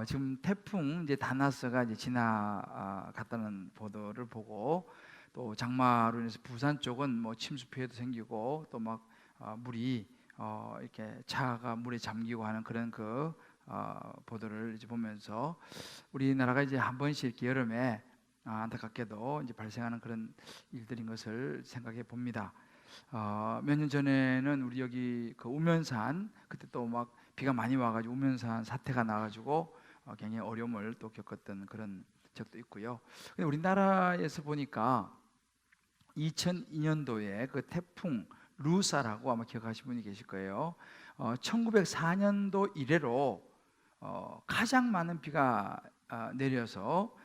지금 태풍 이제 다나스가 이제 지나갔다는 보도를 보고, 또 장마로 인해서 부산 쪽은 뭐 침수 피해도 생기고, 또 막 물이 이렇게 차가 물에 잠기고 하는 그런 보도를 이제 보면서, 우리나라가 이제 한 번씩 이렇게 여름에 안타깝게도 이제 발생하는 그런 일들인 것을 생각해 봅니다. 몇 년 전에는 우리 여기 그 우면산, 그때 또 막 비가 많이 와가지고 우면산 사태가 나가지고 굉장히 어려움을 또 겪었던 그런 적도 있고요. 근데 우리나라에서 보니까 2002년도에 그 태풍 루사라고 아마 기억하시는 분이 계실 거예요. 1904년도 이래로 가장 많은 비가 내려서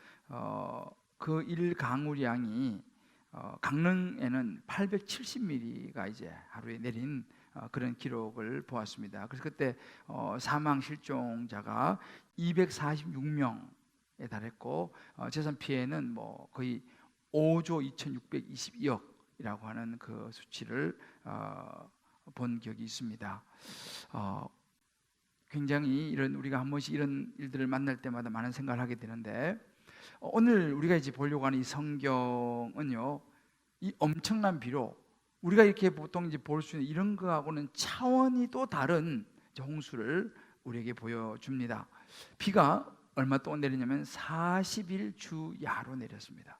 그 일강우량이 강릉에는 870mm가 이제 하루에 내린 그런 기록을 보았습니다. 그래서 그때 사망 실종자가 246명에 달했고, 재산 피해는 뭐 거의 5조 2622억이라고 하는 그 수치를 본 기억이 있습니다. 굉장히 우리가 한 번씩 이런 일들을 만날 때마다 많은 생각을 하게 되는데, 오늘 우리가 이제 보려고 하는 이 성경은요, 이 엄청난 비로 우리가 이렇게 보통 이제 볼 수 있는 이런 거하고는 차원이 또 다른 홍수를 우리에게 보여줍니다. 비가 얼마 동안 내리냐면 40일 주야로 내렸습니다.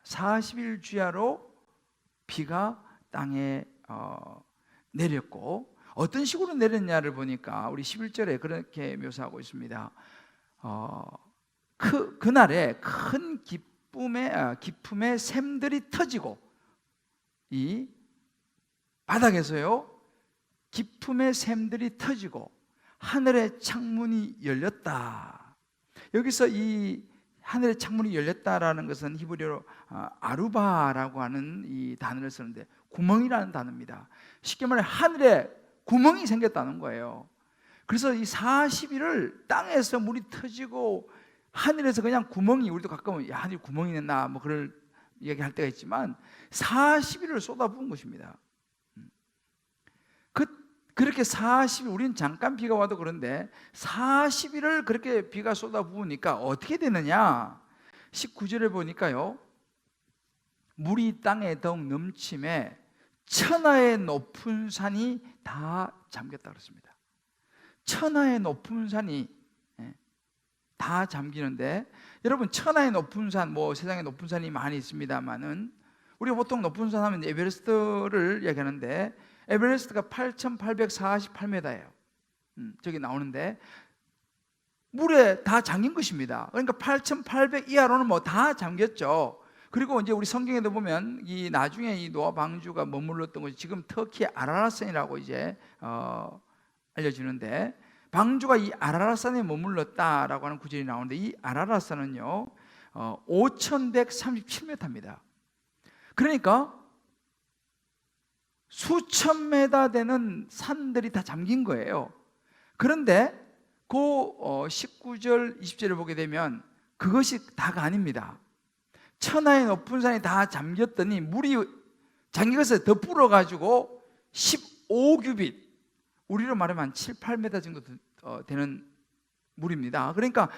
40일 주야로 비가 땅에 내렸고, 어떤 식으로 내렸냐를 보니까 우리 11절에 그렇게 묘사하고 있습니다. 그날에 큰 기품의 샘들이 터지고, 이 바닥에서요 기품의 샘들이 터지고 하늘의 창문이 열렸다. 여기서 이 하늘의 창문이 열렸다라는 것은 히브리어로 아루바라고 하는 이 단어를 쓰는데, 구멍이라는 단어입니다. 쉽게 말해 하늘에 구멍이 생겼다는 거예요. 그래서 이 40일을 땅에서 물이 터지고 하늘에서 그냥 구멍이, 우리도 가끔 야, 하늘에 구멍이 냈나 뭐 그럴 얘기할 때가 있지만 40일을 쏟아부은 것입니다. 그렇게 40일, 우리는 잠깐 비가 와도 그런데 40일을 그렇게 비가 쏟아부으니까 어떻게 되느냐? 19절에 보니까요, 물이 땅에 더욱 넘침에 천하의 높은 산이 다 잠겼다 그랬습니다. 천하의 높은 산이 다 잠기는데, 여러분 천하의 높은 산, 뭐 세상에 높은 산이 많이 있습니다만은 우리가 보통 높은 산 하면 에베레스트를 얘기하는데, 에베레스트가 8,848m예요. 저기 나오는데 물에 다 잠긴 것입니다. 그러니까 8,800 이하로는 뭐 다 잠겼죠. 그리고 이제 우리 성경에도 보면 이 나중에 이 노아 방주가 머물렀던 곳이 지금 터키 아라랏산이라고 이제 알려지는데, 방주가 이 아라랏산에 머물렀다라고 하는 구절이 나오는데, 이 아라랏산은요 5,137m입니다. 그러니까 수천 메다 되는 산들이 다 잠긴 거예요. 그런데 그 19절 20절을 보게 되면 그것이 다가 아닙니다. 천하의 높은 산이 다 잠겼더니 물이 잠긴 것을 더 불어가지고 15규빗, 우리로 말하면 한 7, 8m 정도 되는 물입니다. 그러니까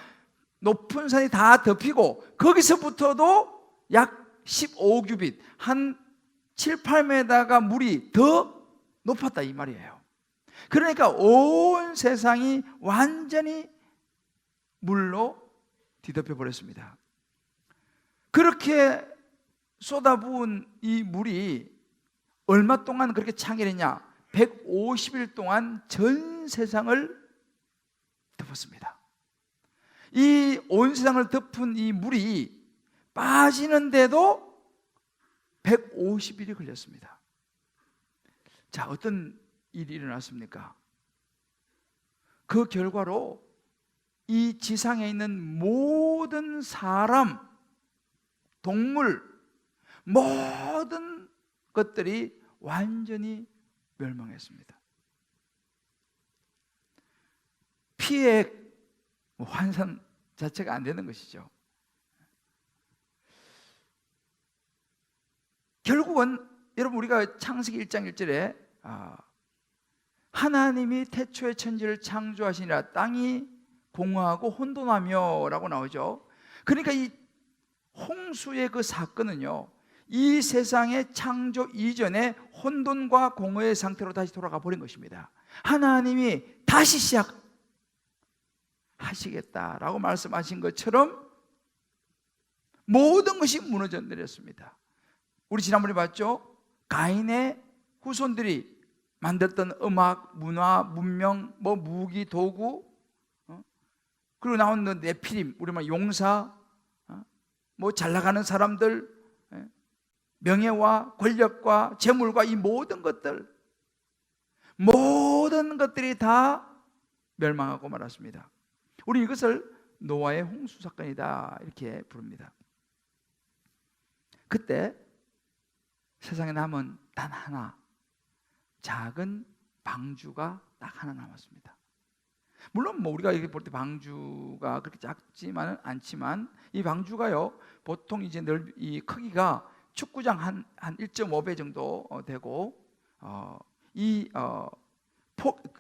높은 산이 다 덮이고 거기서부터도 약 15규빗, 한 7, 8m가 물이 더 높았다 이 말이에요. 그러니까 온 세상이 완전히 물로 뒤덮여 버렸습니다. 그렇게 쏟아부은 이 물이 얼마 동안 그렇게 창렬했냐? 150일 동안 전 세상을 덮었습니다. 이 온 세상을 덮은 이 물이 빠지는데도 150일이 걸렸습니다. 자, 어떤 일이 일어났습니까? 그 결과로 이 지상에 있는 모든 사람, 동물, 모든 것들이 완전히 멸망했습니다. 피해 환산 자체가 안 되는 것이죠. 결국은 여러분, 우리가 창세기 1장 1절에 하나님이 태초에 천지를 창조하시니라, 땅이 공허하고 혼돈하며라고 나오죠. 그러니까 이 홍수의 그 사건은요, 이 세상의 창조 이전에 혼돈과 공허의 상태로 다시 돌아가 버린 것입니다. 하나님이 다시 시작하시겠다라고 말씀하신 것처럼 모든 것이 무너져 내렸습니다. 우리 지난번에 봤죠? 가인의 후손들이 만들었던 음악, 문화, 문명, 무기, 도구, 그리고 나오는 네피림, 우리 말 용사, 잘 나가는 사람들, 명예와 권력과 재물과 이 모든 것들이 다 멸망하고 말았습니다. 우리 이것을 노아의 홍수 사건이다 이렇게 부릅니다. 그때 세상에 남은 단 하나, 작은 방주가 딱 하나 남았습니다. 물론 우리가 이렇게 볼 때 방주가 그렇게 작지만은 않지만, 이 방주가요, 보통 이제 이 크기가 축구장 한 1.5배 정도 되고,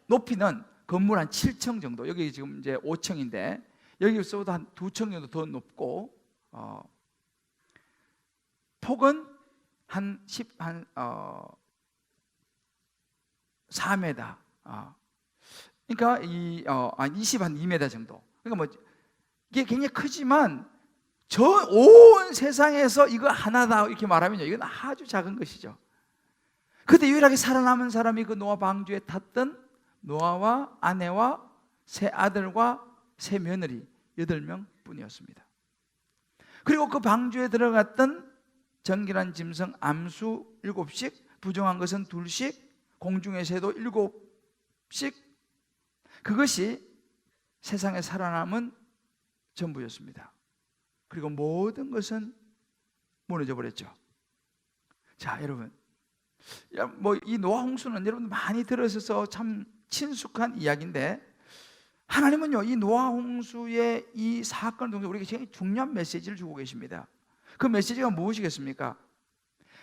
높이는 건물 한 7층 정도, 여기 지금 이제 5층인데 여기서보다 한 2층 정도 더 높고, 폭은 한 4m, 그러니까 한 2m 정도. 그러니까 이게 굉장히 크지만 저 온 세상에서 이거 하나다 이렇게 말하면요, 이건 아주 작은 것이죠. 그때 유일하게 살아남은 사람이 그 노아 방주에 탔던 노아와 아내와 세 아들과 세 며느리 8명 뿐이었습니다. 그리고 그 방주에 들어갔던 정결한 짐승 암수 7씩, 부정한 것은 2씩, 공중의 새도 7씩, 그것이 세상에 살아남은 전부였습니다. 그리고 모든 것은 무너져 버렸죠. 자, 여러분, 이 노아 홍수는 여러분 많이 들으셔서 참 친숙한 이야기인데, 하나님은요, 이 노아 홍수의 이 사건을 통해서 우리에게 굉장히 중요한 메시지를 주고 계십니다. 그 메시지가 무엇이겠습니까?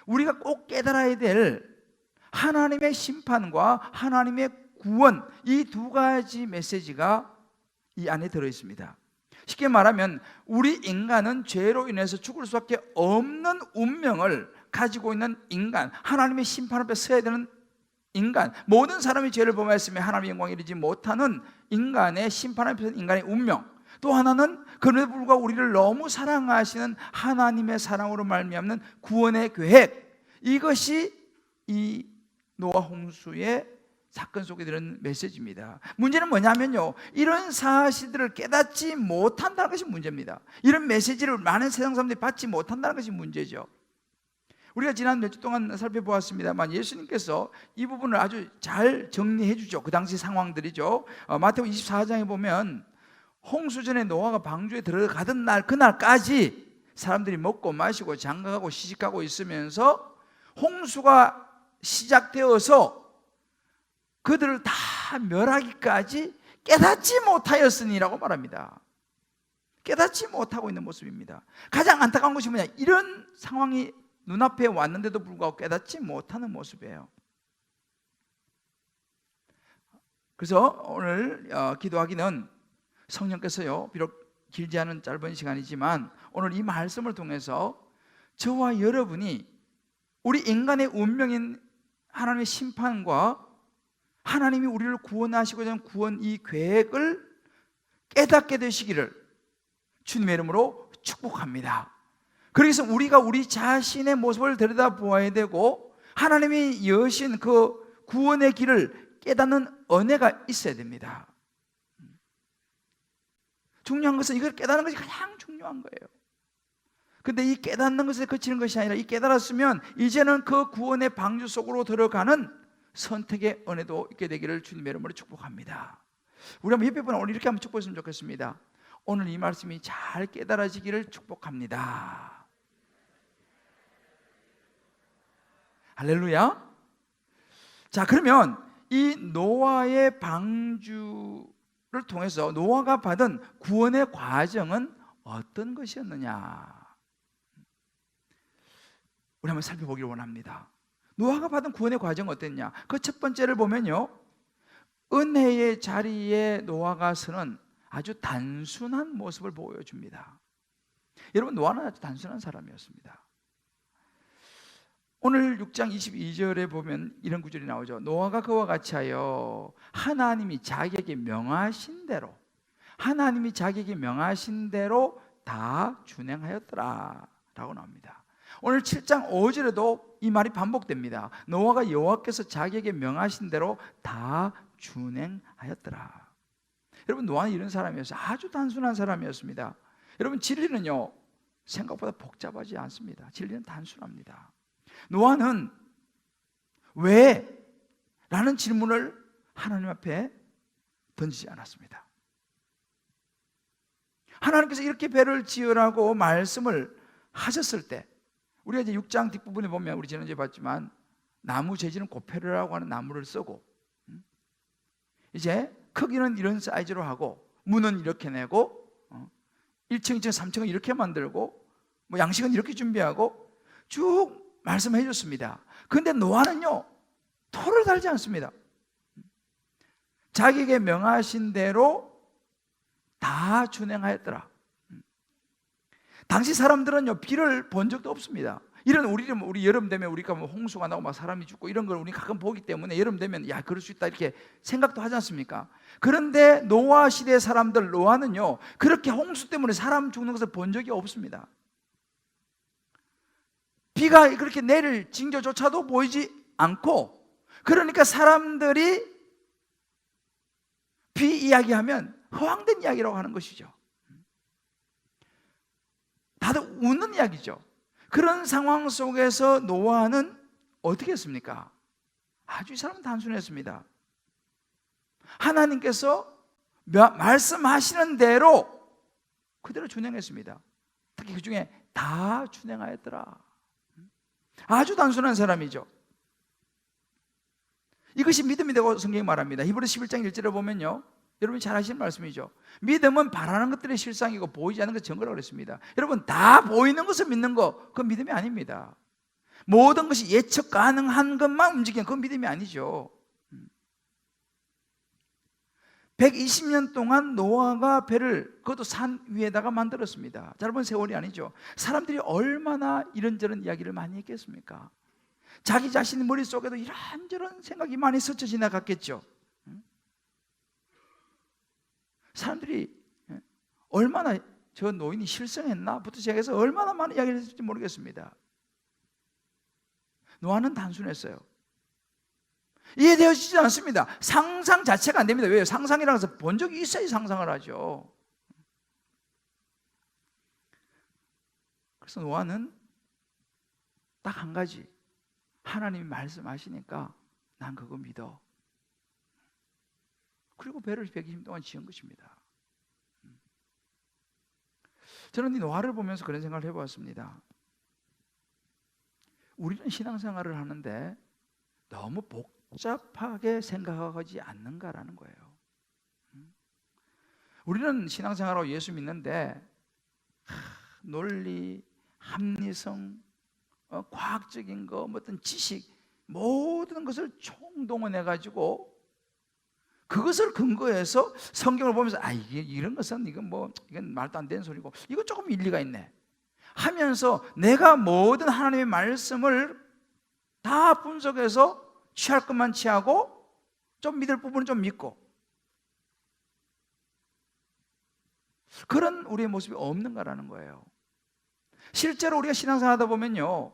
우리가 꼭 깨달아야 될 하나님의 심판과 하나님의 구원, 이 두 가지 메시지가 이 안에 들어있습니다. 쉽게 말하면 우리 인간은 죄로 인해서 죽을 수밖에 없는 운명을 가지고 있는 인간, 하나님의 심판 앞에 서야 되는 인간, 모든 사람이 죄를 범하였으며 하나님의 영광에 이르지 못하는 인간의 심판 앞에 서는 인간의 운명, 또 하나는 그럼에도 불구하고 우리를 너무 사랑하시는 하나님의 사랑으로 말미암는 구원의 계획, 이것이 이 노아 홍수의 사건 속에 들은 메시지입니다. 문제는 뭐냐면요, 이런 사실들을 깨닫지 못한다는 것이 문제입니다. 이런 메시지를 많은 세상 사람들이 받지 못한다는 것이 문제죠. 우리가 지난 몇 주 동안 살펴보았습니다만, 예수님께서 이 부분을 아주 잘 정리해 주죠. 그 당시 상황들이죠. 마태복음 24장에 보면 홍수 전에 노아가 방주에 들어가던 날, 그날까지 사람들이 먹고 마시고 장가가고 시집가고 있으면서 홍수가 시작되어서 그들을 다 멸하기까지 깨닫지 못하였으니라고 말합니다. 깨닫지 못하고 있는 모습입니다. 가장 안타까운 것이 뭐냐, 이런 상황이 눈앞에 왔는데도 불구하고 깨닫지 못하는 모습이에요. 그래서 오늘 기도하기는 성령께서요, 비록 길지 않은 짧은 시간이지만 오늘 이 말씀을 통해서 저와 여러분이 우리 인간의 운명인 하나님의 심판과 하나님이 우리를 구원하시고자 하는 구원 이 계획을 깨닫게 되시기를 주님의 이름으로 축복합니다. 그래서 우리가 우리 자신의 모습을 들여다보아야 되고, 하나님이 여신 그 구원의 길을 깨닫는 은혜가 있어야 됩니다. 중요한 것은 이걸 깨닫는 것이 가장 중요한 거예요. 근데 이 깨닫는 것에 그치는 것이 아니라, 이 깨달았으면 이제는 그 구원의 방주 속으로 들어가는 선택의 은혜도 있게 되기를 주님의 이름으로 축복합니다. 우리 한번 옆에 분은 오늘 이렇게 한번 축복했으면 좋겠습니다. 오늘 이 말씀이 잘 깨달아지기를 축복합니다. 할렐루야. 자, 그러면 이 노아의 방주를 통해서 노아가 받은 구원의 과정은 어떤 것이었느냐, 우리 한번 살펴보기를 원합니다. 노아가 받은 구원의 과정은 어땠냐? 그 첫 번째를 보면요, 은혜의 자리에 노아가 서는 아주 단순한 모습을 보여줍니다. 여러분, 노아는 아주 단순한 사람이었습니다. 오늘 6장 22절에 보면 이런 구절이 나오죠. 노아가 그와 같이 하여 하나님이 자기에게 명하신 대로 다 준행하였더라 라고 나옵니다. 오늘 7장 5절에도 이 말이 반복됩니다. 노아가 여호와께서 자기에게 명하신 대로 다 준행하였더라. 여러분, 노아는 이런 사람이었어요. 아주 단순한 사람이었습니다. 여러분, 진리는요 생각보다 복잡하지 않습니다. 진리는 단순합니다. 노아는 왜? 라는 질문을 하나님 앞에 던지지 않았습니다. 하나님께서 이렇게 배를 지으라고 말씀을 하셨을 때, 우리가 이제 6장 뒷부분에 보면 우리 지난주에 봤지만 나무 재질은 고페르라고 하는 나무를 쓰고, 이제 크기는 이런 사이즈로 하고, 문은 이렇게 내고, 1층, 2층, 3층은 이렇게 만들고, 뭐 양식은 이렇게 준비하고 쭉 말씀해 줬습니다. 그런데 노아는요 토를 달지 않습니다. 자기에게 명하신 대로 다 준행하였더라. 당시 사람들은요 비를 본 적도 없습니다. 이런 우리 여름 되면 우리가 뭐 홍수가 나고 막 사람이 죽고 이런 걸 우리 가끔 보기 때문에 여름 되면 야 그럴 수 있다 이렇게 생각도 하지 않습니까? 그런데 노아 시대 사람들, 노아는요 그렇게 홍수 때문에 사람 죽는 것을 본 적이 없습니다. 비가 그렇게 내릴 징조조차도 보이지 않고, 그러니까 사람들이 비 이야기하면 허황된 이야기라고 하는 것이죠. 다들 웃는 이야기죠. 그런 상황 속에서 노아는 어떻게 했습니까? 아주 이 사람은 단순했습니다. 하나님께서 말씀하시는 대로 그대로 준행했습니다. 특히 그 중에 다 준행하였더라. 아주 단순한 사람이죠. 이것이 믿음이라고 성경이 말합니다. 히브리서 11장 1절에 보면요, 여러분이 잘 아시는 말씀이죠. 믿음은 바라는 것들의 실상이고 보이지 않는 것의 증거라고 그랬습니다. 여러분, 다 보이는 것을 믿는 거, 그건 믿음이 아닙니다. 모든 것이 예측 가능한 것만 움직이는, 그건 믿음이 아니죠. 120년 동안 노아가 배를, 그것도 산 위에다가 만들었습니다. 짧은 세월이 아니죠. 사람들이 얼마나 이런저런 이야기를 많이 했겠습니까? 자기 자신 머릿속에도 이런저런 생각이 많이 스쳐 지나갔겠죠. 사람들이 얼마나 저 노인이 실성했나 부터 시작해서 얼마나 많은 이야기를 했을지 모르겠습니다. 노아는 단순했어요. 이해되어지지 않습니다. 상상 자체가 안 됩니다. 왜요? 상상이라는 것은 본 적이 있어야지 상상을 하죠. 그래서 노아는 딱 한 가지, 하나님이 말씀하시니까 난 그거 믿어. 그리고 배를 120년 동안 지은 것입니다. 저는 이 노아를 보면서 그런 생각을 해보았습니다. 우리는 신앙생활을 하는데 너무 복잡하게 생각하지 않는가라는 거예요. 우리는 신앙생활하고 예수 믿는데 논리, 합리성, 과학적인 거, 어떤 지식, 모든 것을 총동원해 가지고 그것을 근거해서 성경을 보면서 이게 이런 것은 이건 말도 안 되는 소리고 이거 조금 일리가 있네 하면서 내가 모든 하나님의 말씀을 다 분석해서 취할 것만 취하고 좀 믿을 부분은 좀 믿고, 그런 우리의 모습이 없는가라는 거예요. 실제로 우리가 신앙생활 하다 보면요,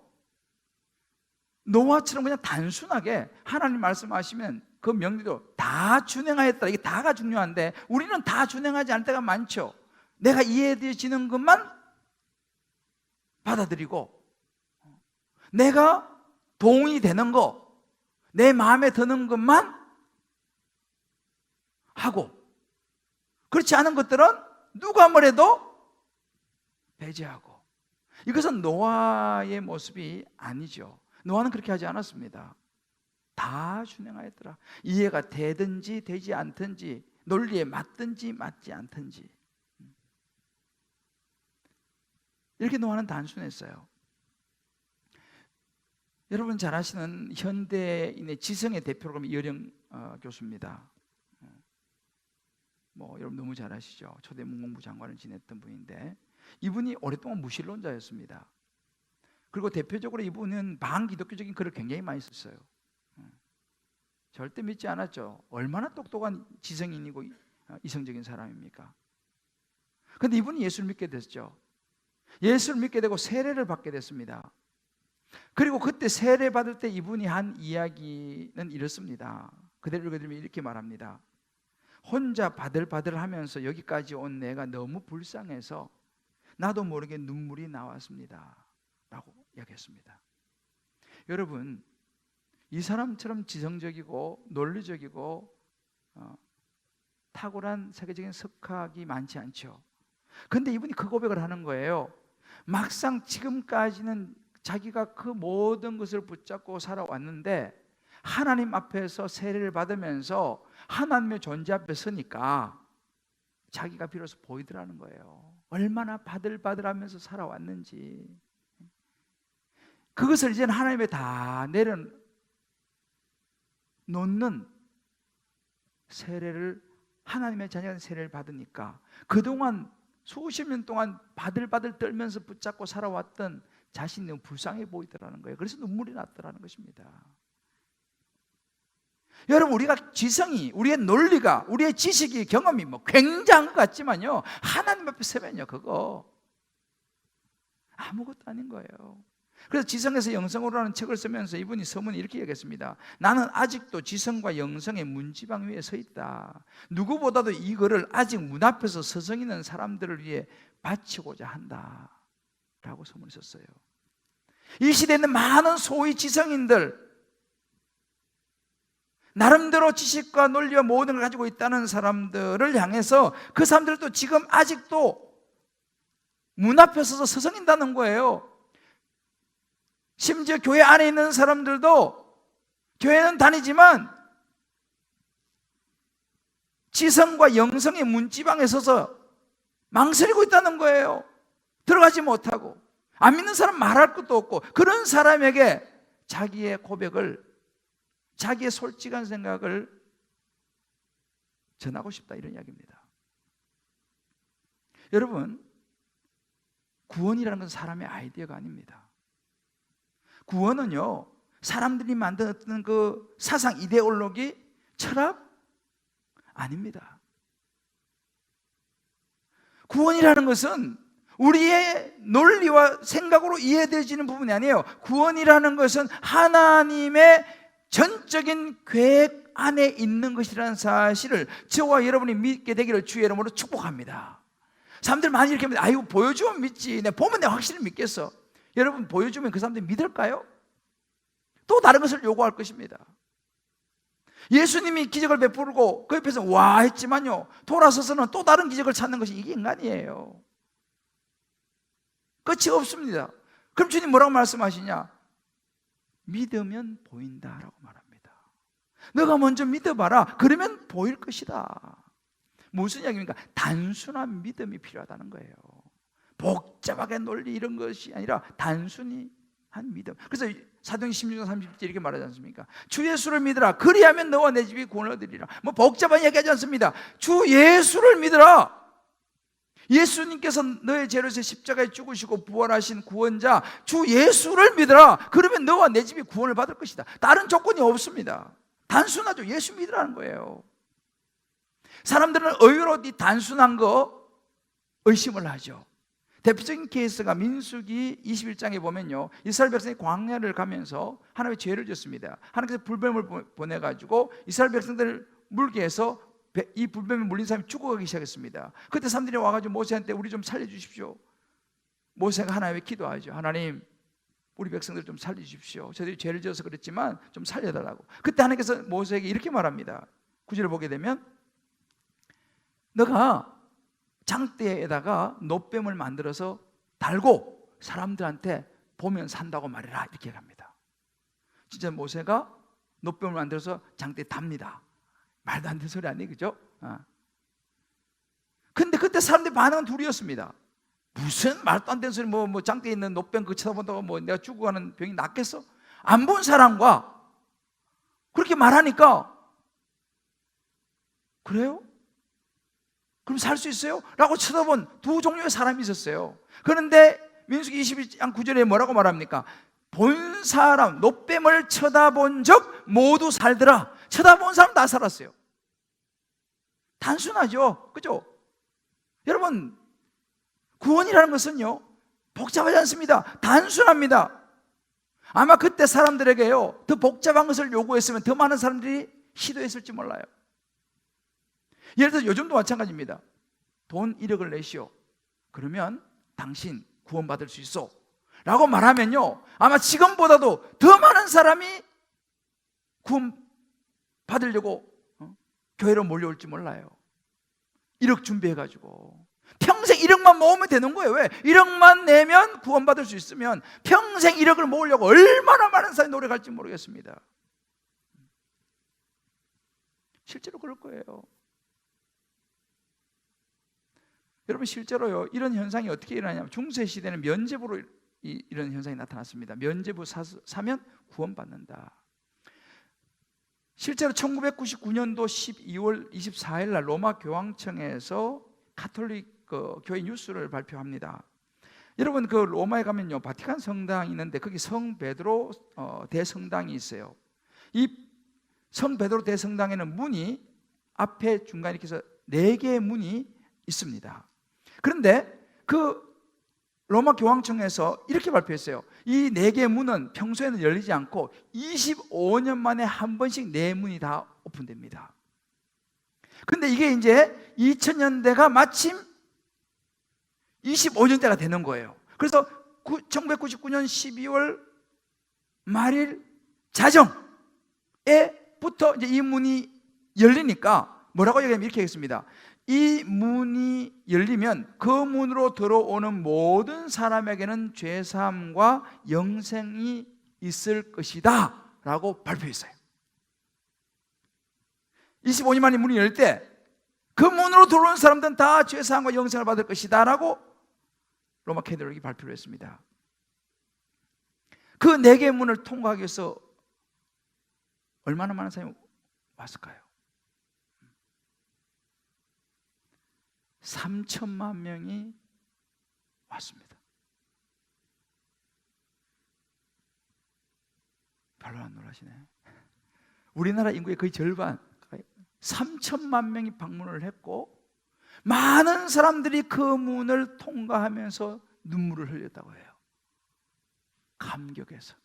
노아처럼 그냥 단순하게 하나님 말씀하시면 그 명리도 다 준행하였다, 이게 다가 중요한데 우리는 다 준행하지 않을 때가 많죠. 내가 이해되어지는 것만 받아들이고 내가 동의 되는 거, 내 마음에 드는 것만 하고, 그렇지 않은 것들은 누가 뭐래도 배제하고. 이것은 노아의 모습이 아니죠. 노아는 그렇게 하지 않았습니다. 다 준행하였더라. 이해가 되든지 되지 않든지, 논리에 맞든지 맞지 않든지, 이렇게 노아는 단순했어요. 여러분 잘 아시는 현대인의 지성의 대표로 보면 이어령 교수입니다. 여러분 너무 잘 아시죠? 초대 문공부 장관을 지냈던 분인데 이분이 오랫동안 무신론자였습니다. 그리고 대표적으로 이분은 반기독교적인 글을 굉장히 많이 썼어요. 절대 믿지 않았죠. 얼마나 똑똑한 지성인이고 이성적인 사람입니까? 그런데 이분이 예수를 믿게 됐죠. 예수를 믿게 되고 세례를 받게 됐습니다. 그리고 그때 세례 받을 때 이분이 한 이야기는 이렇습니다. 그대로 읽어드리면 이렇게 말합니다. 혼자 바들바들 하면서 여기까지 온 내가 너무 불쌍해서 나도 모르게 눈물이 나왔습니다 라고 이야기했습니다. 여러분, 이 사람처럼 지성적이고 논리적이고 탁월한 세계적인 석학이 많지 않죠. 그런데 이분이 그 고백을 하는 거예요. 막상 지금까지는 자기가 그 모든 것을 붙잡고 살아왔는데 하나님 앞에서 세례를 받으면서 하나님의 존재 앞에 서니까 자기가 비로소 보이더라는 거예요. 얼마나 바들바들하면서 살아왔는지. 그것을 이제는 하나님에 다 내려놓는 세례를, 하나님의 자녀가 세례를 받으니까 그동안 수십 년 동안 바들바들 떨면서 붙잡고 살아왔던 자신이 너무 불쌍해 보이더라는 거예요. 그래서 눈물이 났더라는 것입니다. 여러분, 우리가 지성이, 우리의 논리가, 우리의 지식이, 경험이 굉장한 것 같지만요, 하나님 앞에 서면요, 그거 아무것도 아닌 거예요. 그래서 지성에서 영성으로라는 책을 쓰면서 이분이 서문에 이렇게 얘기했습니다. 나는 아직도 지성과 영성의 문지방 위에 서 있다. 누구보다도 이거를 아직 문 앞에서 서성 있는 사람들을 위해 바치고자 한다 라고 서문을 썼어요. 이 시대에는 많은 소위 지성인들, 나름대로 지식과 논리와 모든 걸 가지고 있다는 사람들을 향해서 그 사람들도 지금 아직도 문 앞에 서서 서성인다는 거예요. 심지어 교회 안에 있는 사람들도 교회는 다니지만 지성과 영성의 문지방에 서서 망설이고 있다는 거예요. 들어가지 못하고. 안 믿는 사람 말할 것도 없고, 그런 사람에게 자기의 고백을, 자기의 솔직한 생각을 전하고 싶다, 이런 이야기입니다. 여러분, 구원이라는 것은 사람의 아이디어가 아닙니다. 구원은요, 사람들이 만든 어떤 그 사상, 이데올로기, 철학 아닙니다. 구원이라는 것은 우리의 논리와 생각으로 이해되지는 부분이 아니에요. 구원이라는 것은 하나님의 전적인 계획 안에 있는 것이라는 사실을 저와 여러분이 믿게 되기를 주의 이름으로 축복합니다. 사람들 많이 이렇게 합니다. 아이고, 보여주면 믿지, 내가 보면 내가 확실히 믿겠어. 여러분, 보여주면 그 사람들이 믿을까요? 또 다른 것을 요구할 것입니다. 예수님이 기적을 베풀고 그 옆에서 와 했지만요, 돌아서서는 또 다른 기적을 찾는 것이 이게 인간이에요. 끝이 없습니다. 그럼 주님 뭐라고 말씀하시냐? 믿으면 보인다라고 말합니다. 너가 먼저 믿어봐라. 그러면 보일 것이다. 무슨 이야기입니까? 단순한 믿음이 필요하다는 거예요. 복잡하게 논리 이런 것이 아니라 단순히 한 믿음. 그래서 사도행 16장 30절 이렇게 말하지 않습니까? 주 예수를 믿으라. 그리하면 너와 내 집이 구원을 얻으리라. 뭐 복잡한 얘기하지 않습니다. 주 예수를 믿으라. 예수님께서 너의 죄로서 십자가에 죽으시고 부활하신 구원자 주 예수를 믿으라. 그러면 너와 내 집이 구원을 받을 것이다. 다른 조건이 없습니다. 단순하죠. 예수 믿으라는 거예요. 사람들은 의외로 이 단순한 거 의심을 하죠. 대표적인 케이스가 민수기 21장에 보면요, 이스라엘 백성이 광야를 가면서 하나님의 죄를 졌습니다. 하나님께서 불뱀을 보내가지고 이스라엘 백성들을 물게 해서 이 불뱀에 물린 사람이 죽어가기 시작했습니다. 그때 사람들이 와가지고 모세한테 우리 좀 살려주십시오. 모세가 하나님께 기도하죠. 하나님, 우리 백성들 좀 살려주십시오. 저들이 죄를 지어서 그랬지만 좀 살려달라고. 그때 하나님께서 모세에게 이렇게 말합니다. 9절을 보게 되면, 너가 장대에다가 놋뱀을 만들어서 달고 사람들한테 보면 산다고 말해라, 이렇게 합니다. 진짜 모세가 놋뱀을 만들어서 장대에 답니다. 말도 안 되는 소리 아니에요, 그죠? 근데 그때 사람들의 반응은 둘이었습니다. 무슨 말도 안 되는 소리, 뭐 장대에 있는 놋뱀 그거 쳐다본다고 뭐 내가 죽어가는 병이 낫겠어? 안 본 사람과 그렇게 말하니까, 그래요? 그럼 살 수 있어요? 라고 쳐다본 두 종류의 사람이 있었어요. 그런데 민수기 22장 9절에 뭐라고 말합니까? 본 사람, 놋뱀을 쳐다본 적 모두 살더라. 쳐다본 사람 다 살았어요. 단순하죠, 그죠? 여러분, 구원이라는 것은요 복잡하지 않습니다. 단순합니다. 아마 그때 사람들에게요 더 복잡한 것을 요구했으면 더 많은 사람들이 시도했을지 몰라요. 예를 들어 요즘도 마찬가지입니다. 돈 1억을 내시오. 그러면 당신 구원받을 수 있어 라고 말하면요 아마 지금보다도 더 많은 사람이 구원받으려고 교회로 몰려올지 몰라요. 1억 준비해가지고 평생 1억만 모으면 되는 거예요. 왜? 1억만 내면 구원받을 수 있으면 평생 1억을 모으려고 얼마나 많은 사람이 노력할지 모르겠습니다. 실제로 그럴 거예요. 여러분, 실제로요 이런 현상이 어떻게 일어나냐면 중세 시대는 면죄부로 이런 현상이 나타났습니다. 면죄부 사면 구원받는다. 실제로 1999년도 12월 24일 날 로마 교황청에서 가톨릭 교회 뉴스를 발표합니다. 여러분, 그 로마에 가면요 바티칸 성당이 있는데 거기 성 베드로 대성당이 있어요. 이 성 베드로 대성당에는 문이 앞에 중간에 이렇게 해서 4개의 문이 있습니다. 그런데 그 로마 교황청에서 이렇게 발표했어요. 이 4개의 문은 평소에는 열리지 않고 25년 만에 한 번씩 4문이 다 오픈됩니다. 그런데 이게 이제 2000년대가 마침 25년대가 되는 거예요. 그래서 1999년 12월 말일 자정에부터 이제 이 문이 열리니까 뭐라고 얘기하면 이렇게 하겠습니다. 이 문이 열리면 그 문으로 들어오는 모든 사람에게는 죄사함과 영생이 있을 것이다 라고 발표했어요. 25년 만에 문이 열릴 때 그 문으로 들어오는 사람들은 다 죄사함과 영생을 받을 것이다 라고 로마 캐톨릭이 발표를 했습니다. 그 4개의 문을 통과하기 위해서 얼마나 많은 사람이 왔을까요? 3천만 명이 왔습니다. 별로 안 놀라시네. 우리나라 인구의 거의 절반 3천만 명이 방문을 했고 많은 사람들이 그 문을 통과하면서 눈물을 흘렸다고 해요. 감격해서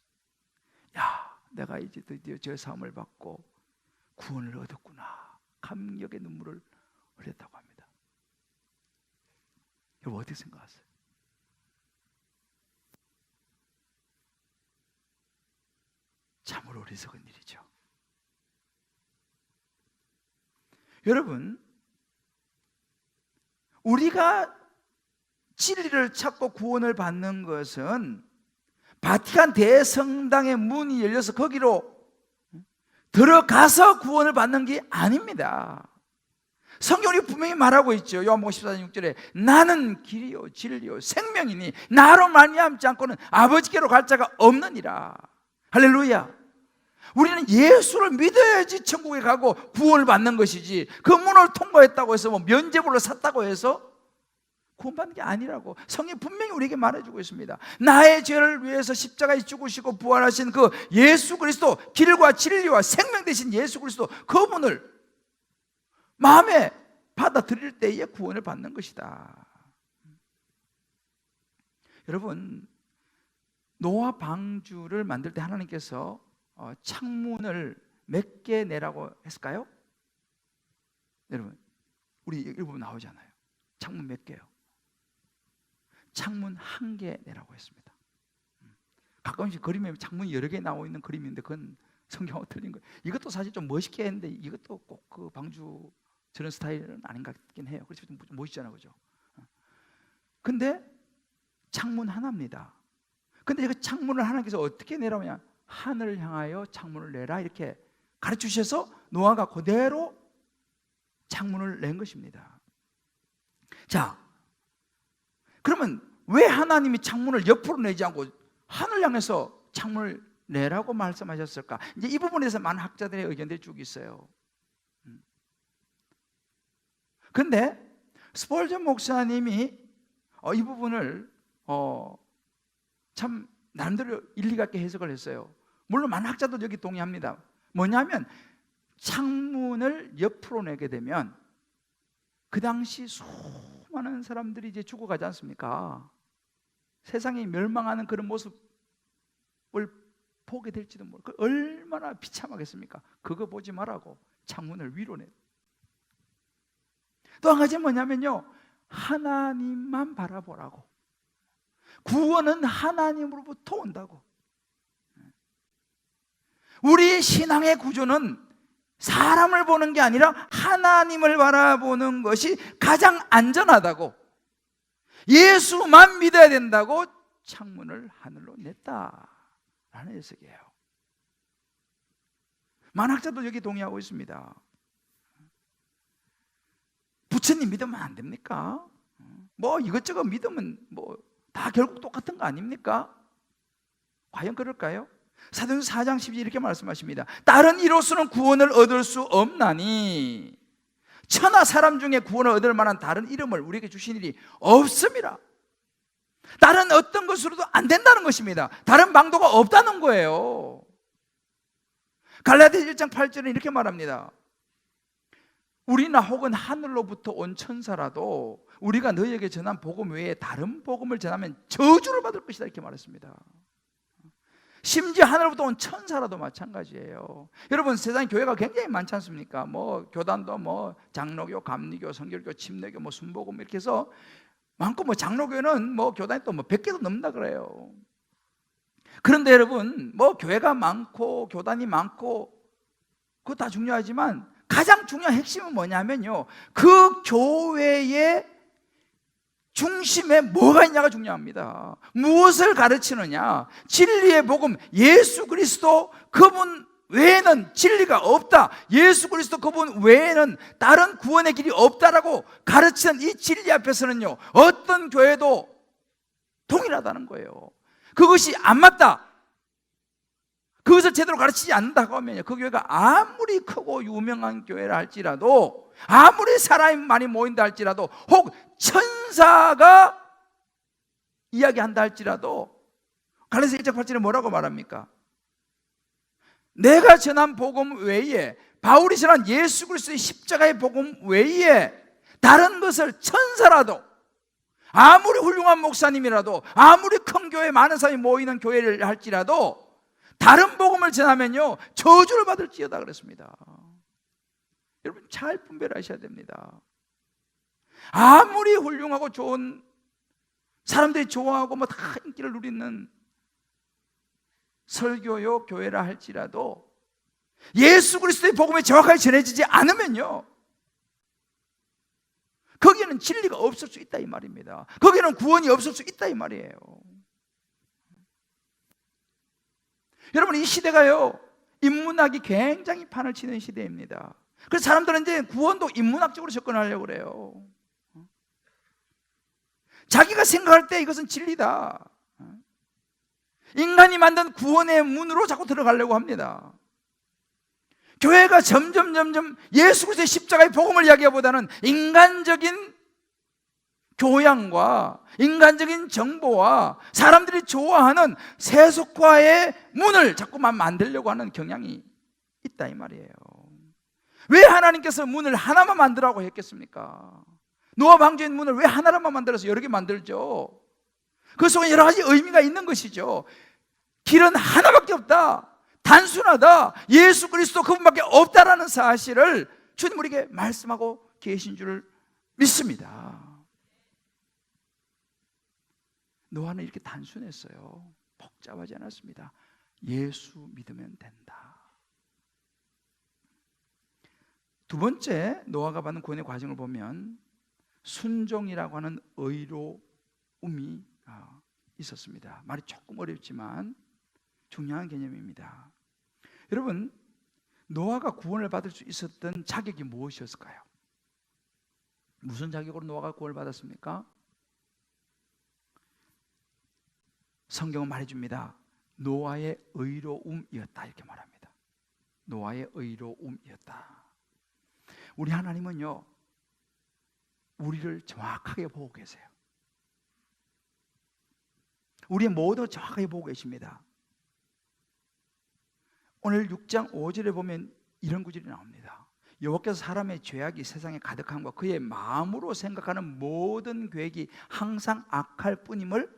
야, 내가 이제 드디어 죄사함을 받고 구원을 얻었구나. 감격의 눈물을 흘렸다고 합니다. 여러분 어떻게 생각하세요? 참으로 어리석은 일이죠. 여러분, 우리가 진리를 찾고 구원을 받는 것은 바티칸 대성당의 문이 열려서 거기로 들어가서 구원을 받는 게 아닙니다. 성경이 분명히 말하고 있죠. 요한복음 14장 6절에 나는 길이요 진리요 생명이니 나로 말미암지 않고는 아버지께로 갈 자가 없느니라. 할렐루야. 우리는 예수를 믿어야지 천국에 가고 구원을 받는 것이지 그 문을 통과했다고 해서 뭐 면죄부를 샀다고 해서 구원받는 게 아니라고 성경이 분명히 우리에게 말해주고 있습니다. 나의 죄를 위해서 십자가에 죽으시고 부활하신 그 예수 그리스도, 길과 진리와 생명 되신 예수 그리스도, 그분을 마음에 받아들일 때에 구원을 받는 것이다. 여러분, 노아 방주를 만들 때 하나님께서 창문을 몇 개 내라고 했을까요? 여러분, 우리 여기 보면 나오잖아요. 창문 몇 개요? 창문 1개 내라고 했습니다. 가끔씩 그림에 창문이 여러 개 나와 있는 그림인데 그건 성경하고 틀린 거예요. 이것도 사실 좀 멋있게 했는데 이것도 꼭 그 방주 저런 스타일은 아닌 것 같긴 해요. 그래서 좀 멋있잖아요, 그죠? 근데 창문 하나입니다. 근데 그 창문을 하나님께서 어떻게 내라고 하냐? 하늘을 향하여 창문을 내라 이렇게 가르치셔서 노아가 그대로 창문을 낸 것입니다. 자, 그러면 왜 하나님이 창문을 옆으로 내지 않고 하늘 향해서 창문을 내라고 말씀하셨을까? 이제 이 부분에 대해서 많은 학자들의 의견들이 쭉 있어요. 그런데 스펄전 목사님이 이 부분을 참 나름대로 일리가 있게 해석을 했어요. 물론 많은 학자도 여기 동의합니다. 뭐냐면 창문을 옆으로 내게 되면 그 당시 수많은 사람들이 이제 죽어가지 않습니까? 세상이 멸망하는 그런 모습을 보게 될지도 모르고 얼마나 비참하겠습니까? 그거 보지 말라고 창문을 위로 내. 또 한 가지 뭐냐면요, 하나님만 바라보라고. 구원은 하나님으로부터 온다고. 우리의 신앙의 구조는 사람을 보는 게 아니라 하나님을 바라보는 것이 가장 안전하다고, 예수만 믿어야 된다고 창문을 하늘로 냈다라는 해석이에요. 많은 학자도 여기 동의하고 있습니다. 부처님 믿으면 안 됩니까? 뭐 이것저것 믿으면 뭐 다 결국 똑같은 거 아닙니까? 과연 그럴까요? 사도행전 4장 12절 이렇게 말씀하십니다. 다른 이로서는 구원을 얻을 수 없나니 천하 사람 중에 구원을 얻을 만한 다른 이름을 우리에게 주신 일이 없습니다. 다른 어떤 것으로도 안 된다는 것입니다. 다른 방도가 없다는 거예요. 갈라디아 1장 8절에 이렇게 말합니다. 우리나 혹은 하늘로부터 온 천사라도 우리가 너희에게 전한 복음 외에 다른 복음을 전하면 저주를 받을 것이다, 이렇게 말했습니다. 심지어 하늘로부터 온 천사라도 마찬가지예요. 여러분, 세상에 교회가 굉장히 많지 않습니까? 뭐 교단도 뭐 장로교, 감리교, 성결교, 침례교, 뭐 순복음 이렇게 해서 많고, 뭐 장로교는 뭐 교단이 또 뭐 100개도 넘는다 그래요. 그런데 여러분, 뭐 교회가 많고 교단이 많고 그거 다 중요하지만 가장 중요한 핵심은 뭐냐면요, 그 교회의 중심에 뭐가 있냐가 중요합니다. 무엇을 가르치느냐, 진리의 복음, 예수 그리스도 그분 외에는 진리가 없다, 예수 그리스도 그분 외에는 다른 구원의 길이 없다라고 가르치는 이 진리 앞에서는요, 어떤 교회도 동일하다는 거예요. 그것이 안 맞다, 그것을 제대로 가르치지 않는다고 하면요, 그 교회가 아무리 크고 유명한 교회라 할지라도, 아무리 사람이 많이 모인다 할지라도, 혹 천사가 이야기한다 할지라도, 갈라디아 1장 8절에 뭐라고 말합니까? 내가 전한 복음 외에, 바울이 전한 예수 그리스도의 십자가의 복음 외에 다른 것을 천사라도, 아무리 훌륭한 목사님이라도, 아무리 큰 교회 많은 사람이 모이는 교회를 할지라도 다른 복음을 전하면요 저주를 받을지어다 그랬습니다. 여러분, 잘 분별하셔야 됩니다. 아무리 훌륭하고 좋은, 사람들이 좋아하고 뭐 다 인기를 누리는 설교요 교회라 할지라도 예수 그리스도의 복음이 정확하게 전해지지 않으면요 거기에는 진리가 없을 수 있다 이 말입니다. 거기에는 구원이 없을 수 있다 이 말이에요. 여러분, 이 시대가요 인문학이 굉장히 판을 치는 시대입니다. 그래서 사람들은 이제 구원도 인문학적으로 접근하려고 그래요. 자기가 생각할 때 이것은 진리다, 인간이 만든 구원의 문으로 자꾸 들어가려고 합니다. 교회가 점점 예수 그리스도의 십자가의 복음을 이야기하기보다는 인간적인 교양과 인간적인 정보와 사람들이 좋아하는 세속화의 문을 자꾸만 만들려고 하는 경향이 있다 이 말이에요. 왜 하나님께서 문을 하나만 만들라고 했겠습니까? 노아 방주의 문을 왜 하나만 만들어서 여러 개 만들죠? 그 속에 여러 가지 의미가 있는 것이죠. 길은 하나밖에 없다, 단순하다, 예수 그리스도 그분밖에 없다라는 사실을 주님 우리에게 말씀하고 계신 줄 믿습니다. 노아는 이렇게 단순했어요. 복잡하지 않았습니다. 예수 믿으면 된다. 두 번째, 노아가 받는 구원의 과정을 보면 순종이라고 하는 의로움이 있었습니다. 말이 조금 어렵지만 중요한 개념입니다. 여러분, 노아가 구원을 받을 수 있었던 자격이 무엇이었을까요? 무슨 자격으로 노아가 구원을 받았습니까? 성경은 말해줍니다. 노아의 의로움이었다 이렇게 말합니다. 노아의 의로움이었다. 우리 하나님은요 우리를 정확하게 보고 계세요. 우리의 모든 정확하게 보고 계십니다. 오늘 6장 5절에 보면 이런 구절이 나옵니다. 여호와께서 사람의 죄악이 세상에 가득함과 그의 마음으로 생각하는 모든 계획이 항상 악할 뿐임을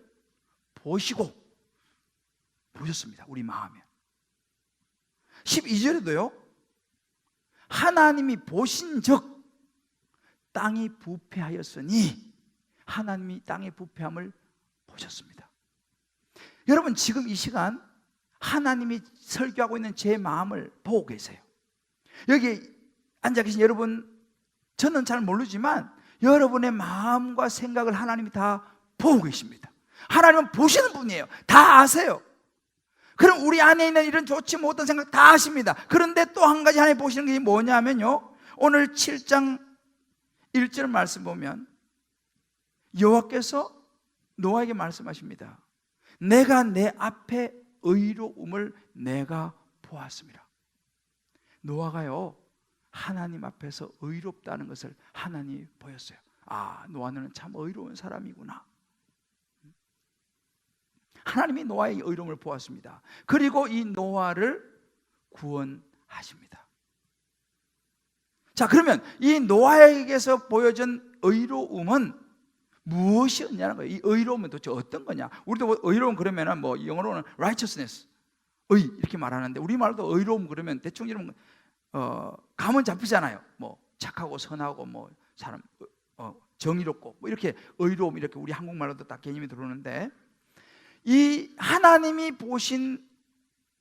보시고 보셨습니다. 우리 마음에. 12절에도요. 하나님이 보신즉 땅이 부패하였으니 하나님이 땅의 부패함을 보셨습니다. 여러분 지금 이 시간 하나님이 설교하고 있는 제 마음을 보고 계세요. 여기 앉아 계신 여러분, 저는 잘 모르지만 여러분의 마음과 생각을 하나님이 다 보고 계십니다. 하나님은 보시는 분이에요. 다 아세요. 그럼 우리 안에 있는 이런 좋지 못한 생각 다 아십니다. 그런데 또 한 가지 하나님 보시는 게 뭐냐면요, 오늘 7장 1절 말씀 보면 여호와께서 노아에게 말씀하십니다. 내가 내 앞에 의로움을 내가 보았습니다. 노아가요 하나님 앞에서 의롭다는 것을 하나님이 보였어요. 아, 노아는 참 의로운 사람이구나. 하나님이 노아의 의로움을 보았습니다. 그리고 이 노아를 구원하십니다. 자, 그러면 이 노아에게서 보여준 의로움은 무엇이었냐는 거예요. 이 의로움은 도대체 어떤 거냐? 우리도 의로움 그러면은 뭐 영어로는 righteousness, 의 이렇게 말하는데 우리말도 의로움 그러면 대충 이런 감은 잡히잖아요. 뭐 착하고 선하고 뭐 사람 정의롭고 뭐 이렇게 의로움, 이렇게 우리 한국말로도 딱 개념이 들어오는데, 이 하나님이 보신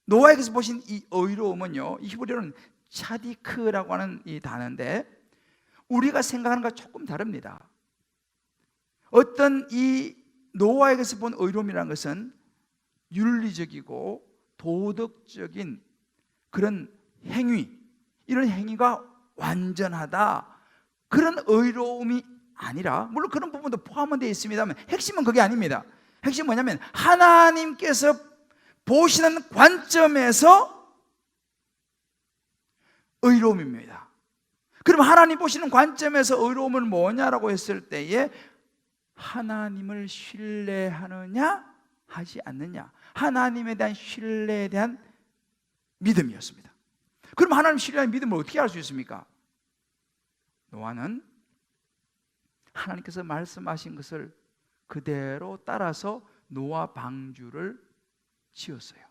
노아에게서 보신 이 의로움은요, 이 히브리어는 차디크라고 하는 이 단어인데 우리가 생각하는 것과 조금 다릅니다. 어떤 이 노아에게서 본 의로움이라는 것은 윤리적이고 도덕적인 그런 행위, 이런 행위가 완전하다, 그런 의로움이 아니라, 물론 그런 부분도 포함은 되어 있습니다만 핵심은 그게 아닙니다. 핵심은 뭐냐면 하나님께서 보시는 관점에서 의로움입니다. 그럼 하나님 보시는 관점에서 의로움은 뭐냐라고 했을 때에 하나님을 신뢰하느냐 하지 않느냐, 하나님에 대한 신뢰에 대한 믿음이었습니다. 그럼 하나님 신뢰하는 믿음을 어떻게 할 수 있습니까? 노아는 하나님께서 말씀하신 것을 그대로 따라서 노아 방주를 지었어요.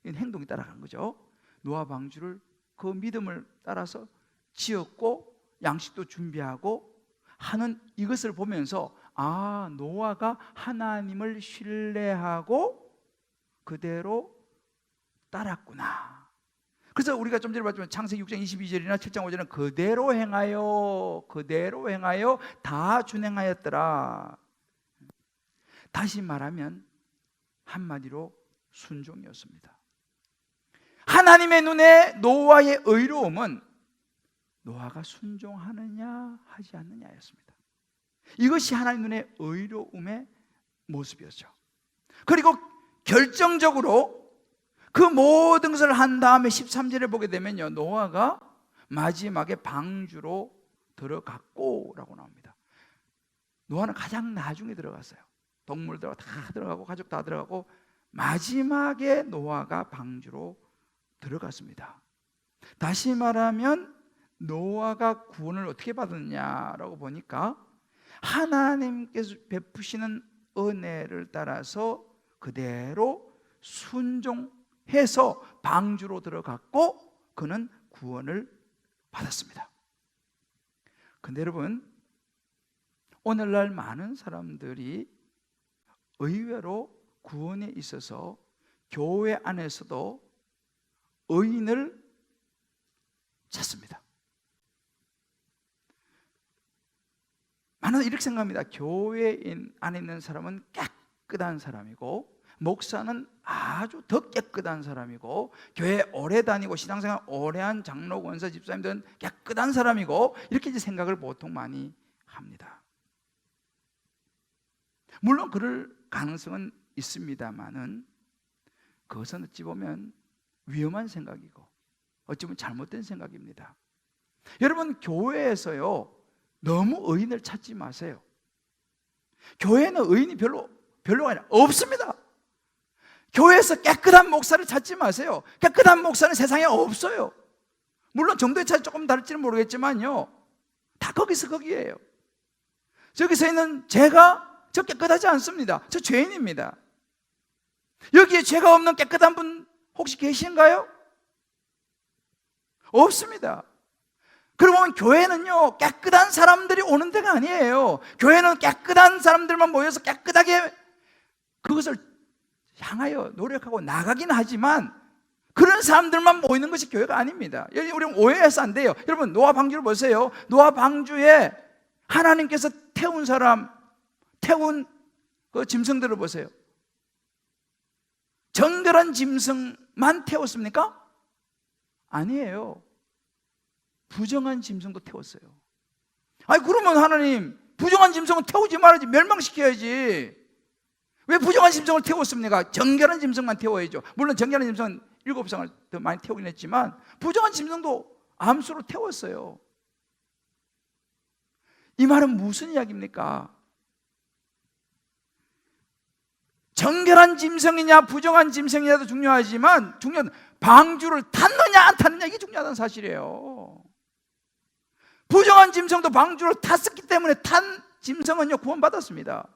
이건 행동이 따라간 거죠. 노아 방주를 그 믿음을 따라서 지었고 양식도 준비하고 하는 이것을 보면서, 아, 노아가 하나님을 신뢰하고 그대로 따랐구나. 그래서 우리가 좀 전에 봤지만 창세기 6장 22절이나 7장 5절은 그대로 행하여 다 준행하였더라. 다시 말하면 한마디로 순종이었습니다. 하나님의 눈에 노아의 의로움은 노아가 순종하느냐 하지 않느냐였습니다. 이것이 하나님 눈의 의로움의 모습이었죠. 그리고 결정적으로 그 모든 것을 한 다음에 13절에 보게 되면요, 노아가 마지막에 방주로 들어갔고 라고 나옵니다. 노아는 가장 나중에 들어갔어요. 동물들 다 들어가고 가족 다 들어가고 마지막에 노아가 방주로 들어갔습니다. 다시 말하면 노아가 구원을 어떻게 받았냐라고 보니까 하나님께서 베푸시는 은혜를 따라서 그대로 순종해서 방주로 들어갔고 그는 구원을 받았습니다. 근데 여러분, 오늘날 많은 사람들이 의외로 구원에 있어서 교회 안에서도 의인을 찾습니다. 많은 이렇게 생각합니다. 교회 안에 있는 사람은 깨끗한 사람이고 목사는 아주 더 깨끗한 사람이고 교회 오래 다니고 신앙생활 오래 한 장로, 권사, 집사님들은 깨끗한 사람이고, 이렇게 이제 생각을 보통 많이 합니다. 물론 그럴 가능성은 있습니다만은 그것은 어찌 보면 위험한 생각이고 어찌 보면 잘못된 생각입니다. 여러분, 교회에서요 너무 의인을 찾지 마세요. 교회는 의인이 별로가 아니라 없습니다. 교회에서 깨끗한 목사를 찾지 마세요. 깨끗한 목사는 세상에 없어요. 물론 정도의 차이 조금 다를지는 모르겠지만요, 다 거기서 거기에요. 저기서 있는 제가 저 깨끗하지 않습니다. 저 죄인입니다. 여기에 죄가 없는 깨끗한 분 혹시 계신가요? 없습니다. 그러면 교회는요, 깨끗한 사람들이 오는 데가 아니에요. 교회는 깨끗한 사람들만 모여서 깨끗하게 그것을 향하여 노력하고 나가긴 하지만 그런 사람들만 모이는 것이 교회가 아닙니다. 우리는 오해해서 안 돼요. 여러분, 노아 방주를 보세요. 노아 방주에 하나님께서 태운 그 짐승들을 보세요. 정결한 짐승만 태웠습니까? 아니에요. 부정한 짐승도 태웠어요. 아니, 그러면 하나님, 부정한 짐승은 태우지 말아야지, 멸망시켜야지. 왜 부정한 짐승을 태웠습니까? 정결한 짐승만 태워야죠. 물론 정결한 짐승은 7쌍을 더 많이 태우긴 했지만 부정한 짐승도 암수로 태웠어요. 이 말은 무슨 이야기입니까? 정결한 짐승이냐 부정한 짐승이냐도 중요하지만 중요한 방주를 탔느냐 안 탔느냐, 이게 중요하다는 사실이에요. 부정한 짐승도 방주를 탔었기 때문에 탄 짐승은요, 구원받았습니다.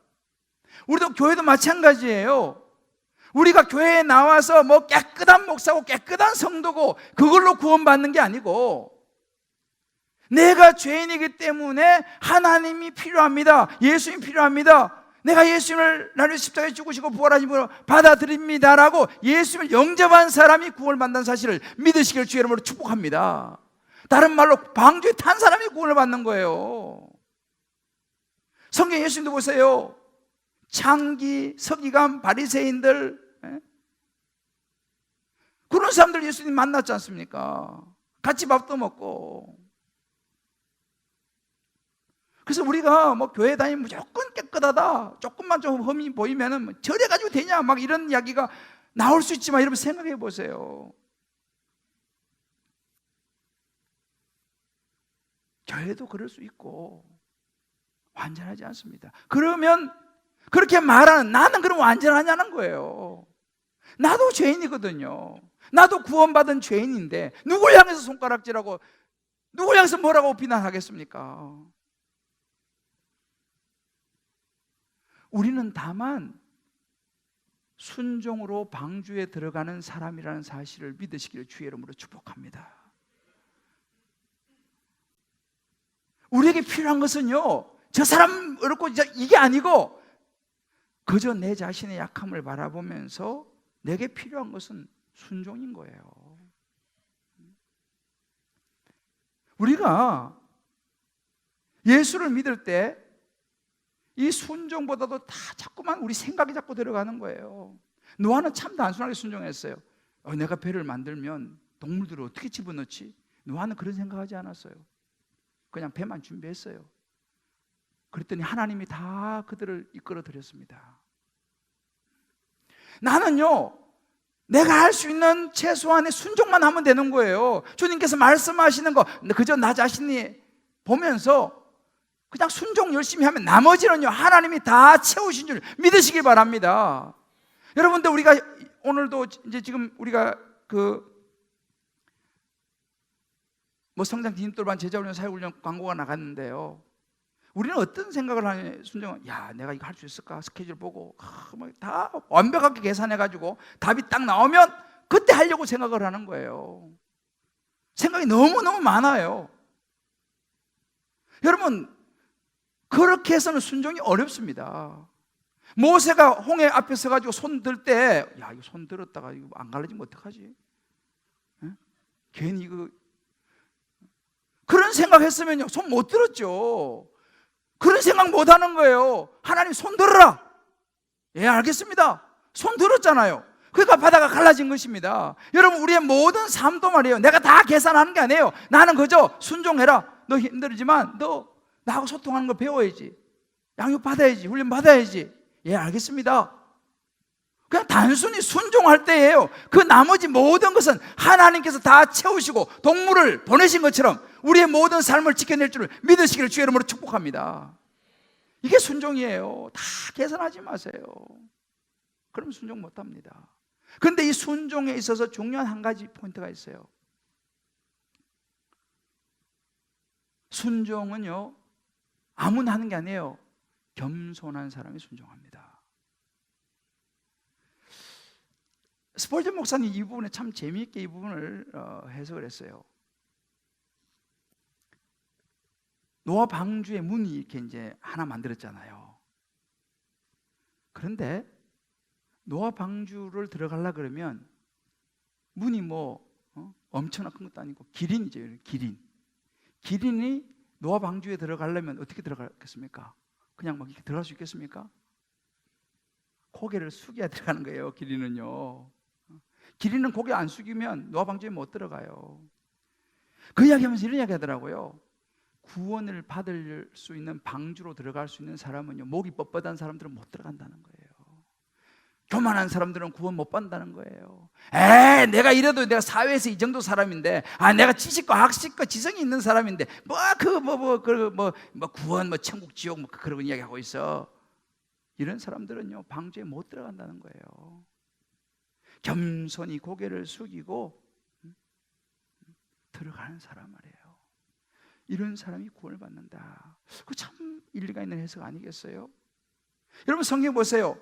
우리도 교회도 마찬가지예요. 우리가 교회에 나와서 뭐 깨끗한 목사고 깨끗한 성도고 그걸로 구원받는 게 아니고, 내가 죄인이기 때문에 하나님이 필요합니다. 예수님이 필요합니다. 내가 예수님을 나를 십자가에 죽으시고 부활하심으로 받아들입니다라고 예수님을 영접한 사람이 구원을 받는 사실을 믿으시길 주의 이름으로 축복합니다. 다른 말로 방주에 탄 사람이 구원을 받는 거예요. 성경 예수님도 보세요. 창기, 서기관, 바리새인들, 그런 사람들 예수님 만났지 않습니까? 같이 밥도 먹고. 그래서 우리가 뭐 교회 다니면 무조건 깨끗하다, 조금만 좀 흠이 보이면은 저래 가지고 되냐, 막 이런 이야기가 나올 수 있지만 여러분 생각해 보세요. 교회도 그럴 수 있고 완전하지 않습니다. 그러면 그렇게 말하는 나는 그럼 완전하냐는 거예요. 나도 죄인이거든요. 나도 구원받은 죄인인데 누굴 향해서 손가락질하고 누굴 향해서 뭐라고 비난하겠습니까? 우리는 다만 순종으로 방주에 들어가는 사람이라는 사실을 믿으시기를 주의 이름으로 축복합니다. 우리에게 필요한 것은요, 저 사람 어렵고 이게 아니고 그저 내 자신의 약함을 바라보면서 내게 필요한 것은 순종인 거예요. 우리가 예수를 믿을 때 이 순종보다도 다 자꾸만 우리 생각이 자꾸 들어가는 거예요. 노아는 참 단순하게 순종했어요. 내가 배를 만들면 동물들을 어떻게 집어넣지? 노아는 그런 생각하지 않았어요. 그냥 배만 준비했어요. 그랬더니 하나님이 다 그들을 이끌어 드렸습니다. 나는요, 내가 할 수 있는 최소한의 순종만 하면 되는 거예요. 주님께서 말씀하시는 거 그저 나 자신이 보면서 그냥 순종 열심히 하면 나머지는요, 하나님이 다 채우신 줄 믿으시기 바랍니다. 여러분들, 우리가 오늘도 이제 지금 우리가 성장 디딤돌반 제자훈련 사역훈련 광고가 나갔는데요, 우리는 어떤 생각을 하냐, 순종은 내가 이거 할 수 있을까? 스케줄 보고 다 완벽하게 계산해가지고 답이 딱 나오면 그때 하려고 생각을 하는 거예요. 생각이 너무너무 많아요. 여러분, 그렇게 해서는 순종이 어렵습니다. 모세가 홍해 앞에 서가지고 손 들 때, 이거 손 들었다가 이거 안 갈라지면 어떡하지? 괜히 그런 생각했으면요, 손 못 들었죠. 그런 생각 못 하는 거예요. 하나님 손 들어라. 예, 알겠습니다. 손 들었잖아요. 그러니까 바다가 갈라진 것입니다. 여러분, 우리의 모든 삶도 말이에요, 내가 다 계산하는 게 아니에요. 나는 그저 순종해라. 너 힘들지만 너 나하고 소통하는 거 배워야지. 양육 받아야지. 훈련 받아야지. 예, 알겠습니다. 그냥 단순히 순종할 때예요. 그 나머지 모든 것은 하나님께서 다 채우시고 동물을 보내신 것처럼 우리의 모든 삶을 지켜낼 줄을 믿으시기를 주의 이름으로 축복합니다. 이게 순종이에요. 다 계산하지 마세요. 그러면 순종 못합니다. 그런데 이 순종에 있어서 중요한 한 가지 포인트가 있어요. 순종은요, 아무나 하는 게 아니에요. 겸손한 사람이 순종합니다. 스펄전 목사님 이 부분에 참 재미있게 이 부분을 해석을 했어요. 노아 방주의 문이 이렇게 이제 하나 만들었잖아요. 그런데 노아 방주를 들어가려 그러면 문이 뭐 엄청난 큰 것도 아니고 기린이죠. 기린. 기린이 노아 방주에 들어가려면 어떻게 들어가겠습니까? 그냥 막 이렇게 들어갈 수 있겠습니까? 고개를 숙여야 들어가는 거예요. 기린은요. 기린은 고개 안 숙이면 노아 방주에 못 들어가요. 그 이야기하면서 이런 이야기 하더라고요. 구원을 받을 수 있는 방주로 들어갈 수 있는 사람은요, 목이 뻣뻣한 사람들은 못 들어간다는 거예요. 교만한 사람들은 구원 못 받는다는 거예요. 내가 이래도 내가 사회에서 이 정도 사람인데, 내가 지식과 학식과 지성이 있는 사람인데, 구원, 천국, 지옥, 그런 이야기하고 있어. 이런 사람들은요, 방주에 못 들어간다는 거예요. 겸손히 고개를 숙이고 들어가는 사람 말이에요. 이런 사람이 구원을 받는다. 그 참 일리가 있는 해석 아니겠어요? 여러분 성경 보세요.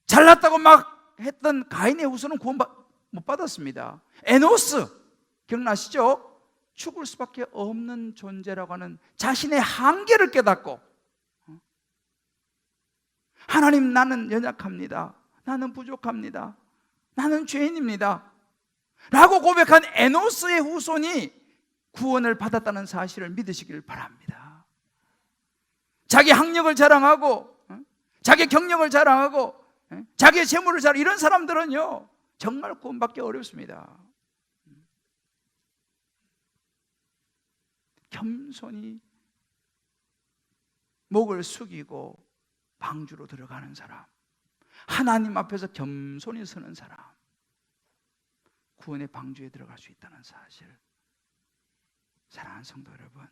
잘났다고 막 했던 가인의 후손은 구원 못 받았습니다. 에노스 기억나시죠? 죽을 수밖에 없는 존재라고 하는 자신의 한계를 깨닫고, 하나님 나는 연약합니다. 나는 부족합니다. 나는 죄인입니다 라고 고백한 에노스의 후손이 구원을 받았다는 사실을 믿으시길 바랍니다. 자기 학력을 자랑하고 자기 경력을 자랑하고 자기의 재물을 자랑하고 이런 사람들은요 정말 구원받기 어렵습니다. 겸손히 목을 숙이고 방주로 들어가는 사람, 하나님 앞에서 겸손히 서는 사람, 구원의 방주에 들어갈 수 있다는 사실. 사랑하는 성도 여러분,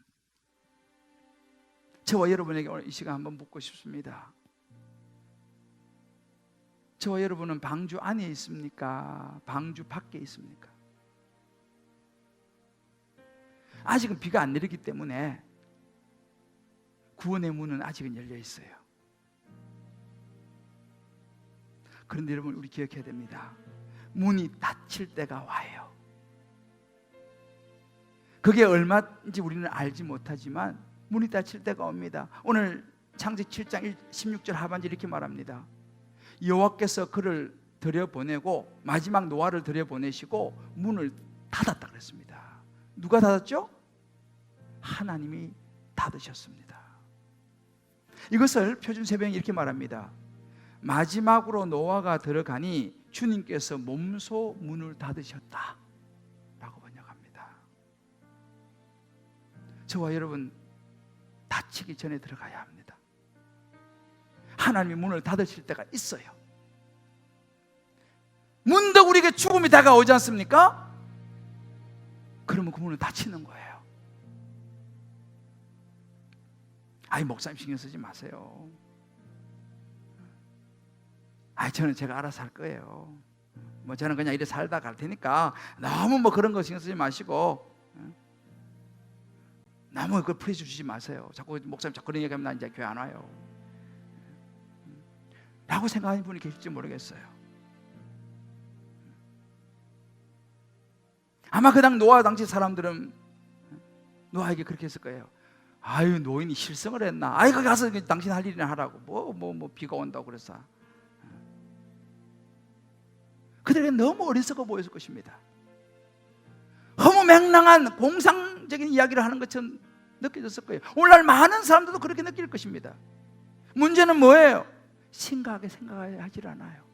저와 여러분에게 오늘 이 시간 한번 묻고 싶습니다. 저와 여러분은 방주 안에 있습니까? 방주 밖에 있습니까? 아직은 비가 안 내리기 때문에 구원의 문은 아직은 열려 있어요. 그런데 여러분, 우리 기억해야 됩니다. 문이 닫힐 때가 와요. 그게 얼마인지 우리는 알지 못하지만 문이 닫힐 때가 옵니다. 오늘 창세기 7장 16절 하반절 이렇게 말합니다. 여호와께서 그를 들여보내고 마지막 노아를 들여보내시고 문을 닫았다 그랬습니다. 누가 닫았죠? 하나님이 닫으셨습니다. 이것을 표준세번역이 이렇게 말합니다. 마지막으로 노아가 들어가니 주님께서 몸소 문을 닫으셨다 라고 번역합니다. 저와 여러분 닫히기 전에 들어가야 합니다. 하나님이 문을 닫으실 때가 있어요. 문득 우리에게 죽음이 다가오지 않습니까? 그러면 그 문을 닫히는 거예요. 목사님 신경 쓰지 마세요. 저는 제가 알아서 할 거예요. 저는 그냥 이래 살다 갈 테니까 너무 그런 거 신경 쓰지 마시고 너무 그걸 프레셔 주지 마세요. 자꾸 목사님 자꾸 그런 얘기하면 나 이제 교회 안 와요 라고 생각하는 분이 계실지 모르겠어요. 아마 그 노아 당시 사람들은 노아에게 그렇게 했을 거예요. 노인이 실성을 했나? 거기 가서 당신 할 일이나 하라고. 뭐 비가 온다고 그래서. 그들에게 너무 어리석어 보였을 것입니다. 허무맹랑한 공상적인 이야기를 하는 것처럼 느껴졌을 거예요. 오늘날 많은 사람들도 그렇게 느낄 것입니다. 문제는 뭐예요? 심각하게 생각하지 않아요.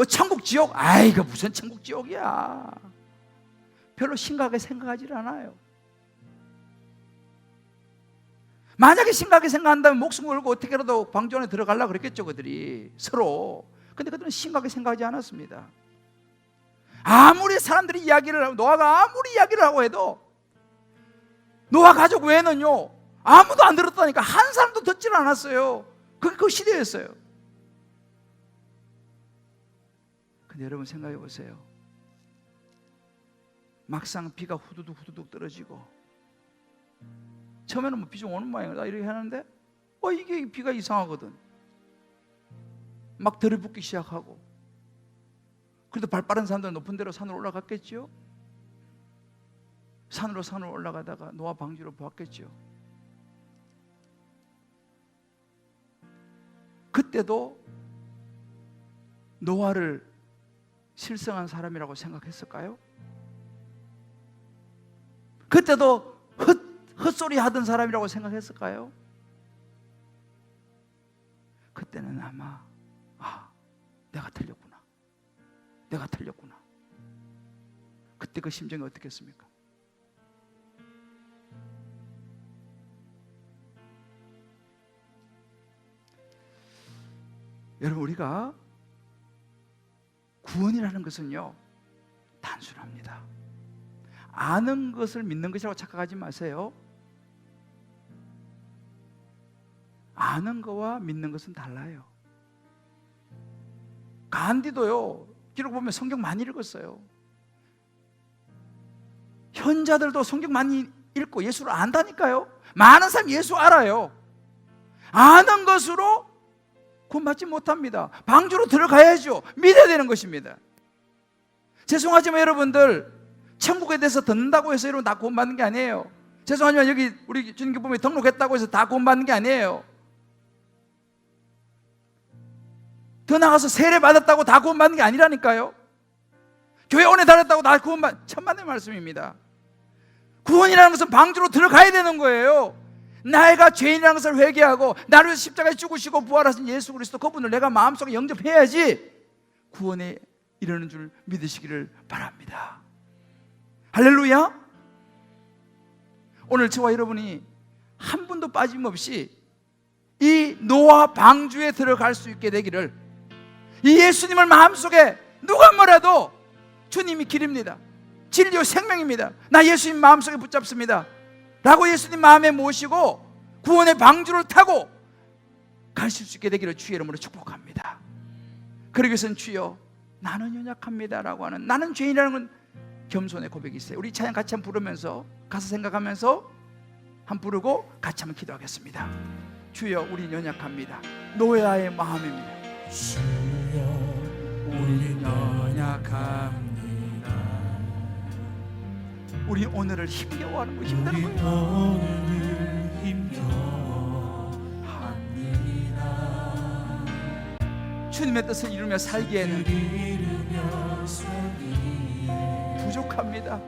천국 지옥? 이거 무슨 천국 지옥이야. 별로 심각하게 생각하지 않아요. 만약에 심각하게 생각한다면 목숨 걸고 어떻게라도 방주 안에 들어가려고 그랬겠죠, 그들이 서로. 근데 그들은 심각하게 생각하지 않았습니다. 아무리 사람들이 이야기를 하고 노아가 아무리 이야기를 하고 해도 노아 가족 외에는요 아무도 안 들었다니까. 한 사람도 듣지를 않았어요. 그게 그 시대였어요. 근데 여러분 생각해 보세요. 막상 비가 후두둑 후두둑 떨어지고 처음에는 뭐 비 좀 오는 모양이다 이렇게 하는데 이게 비가 이상하거든. 막 들이붓기 시작하고. 그래도 발 빠른 사람들은 높은 데로 산으로 올라갔겠지요. 산으로 올라가다가 노아 방주를 보았겠지요. 그때도 노아를 실성한 사람이라고 생각했을까요? 그때도 헛소리 하던 사람이라고 생각했을까요? 그때는 아마 내가 틀렸구나. 그때 그 심정이 어떻겠습니까? 여러분, 우리가 구원이라는 것은요 단순합니다. 아는 것을 믿는 것이라고 착각하지 마세요. 아는 거와 믿는 것은 달라요. 간디도요 기록 보면 성경 많이 읽었어요. 현자들도 성경 많이 읽고 예수를 안다니까요. 많은 사람이 예수 알아요. 아는 것으로 구원받지 못합니다. 방주로 들어가야죠. 믿어야 되는 것입니다. 죄송하지만 여러분들, 천국에 대해서 듣는다고 해서 여러분 다 구원받는 게 아니에요. 죄송하지만 여기 우리 주님께 등록했다고 해서 다 구원받는 게 아니에요. 더 나가서 세례 받았다고 다 구원받는 게 아니라니까요. 교회 오래 다녔다고 다 천만의 말씀입니다. 구원이라는 것은 방주로 들어가야 되는 거예요. 내가 죄인이라는 것을 회개하고 나를 위해서 십자가에 죽으시고 부활하신 예수 그리스도, 그분을 내가 마음속에 영접해야지 구원에 이르는 줄 믿으시기를 바랍니다. 할렐루야. 오늘 저와 여러분이 한 분도 빠짐없이 이 노아 방주에 들어갈 수 있게 되기를, 이 예수님을 마음속에 누가 뭐라도 주님이 길입니다, 진리요 생명입니다, 나 예수님 마음속에 붙잡습니다 라고 예수님 마음에 모시고 구원의 방주를 타고 가실 수 있게 되기를 주의 이름으로 축복합니다. 그러기 위해서는 주여 나는 연약합니다 라고 하는, 나는 죄인이라는 건 겸손의 고백이 있어요. 우리 찬양 같이 한번 부르면서 가사 생각하면서 한번 부르고 같이 한번 기도하겠습니다. 주여 우리 연약합니다. 노예의 마음입니다. 주여 우리 연약합니다. 우리 오늘을 힘겨워하는 거 힘든 거예요. 오늘을 힘겨워합니다. 주님의 뜻을 이루며 살기에는 부족합니다.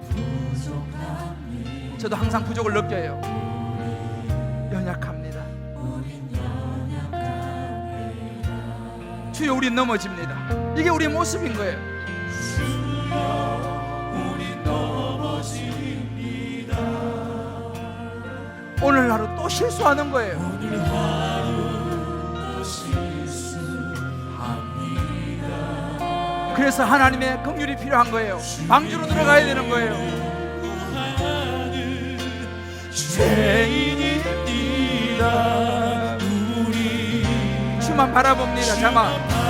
저도 항상 부족을 느껴요. 연약합니다. 주여 우리 넘어집니다. 이게 우리의 모습인 거예요. 우리 넘어집니다. 오늘 하루 또 실수하는 거예요. 오늘 하루 실수합니다. 그래서 하나님의 긍휼이 필요한 거예요. 방주로 들어가야 되는 거예요. 죄인입니다. 우리 주만 바라봅니다. 자만 바라봅니다.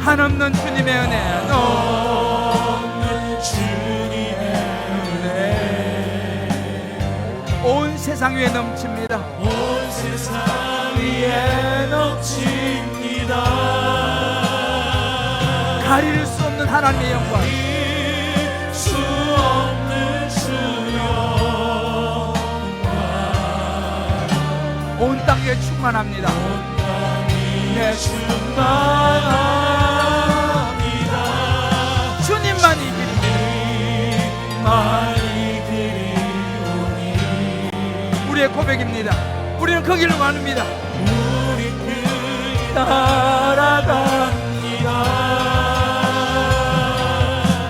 한없는 주님의 은혜, 없는 주님의 은혜 온 세상 위에 넘칩니다. 온 세상 위에 넘칩니다. 가릴 수 없는 하나님의 영광, 수 없는 주 영광 온 땅에 충만합니다. 내 충만합니다. 주님만이 길입니다. 우리의 고백입니다. 우리는 그 길로 갑니다. 우리 그 따라갑니다.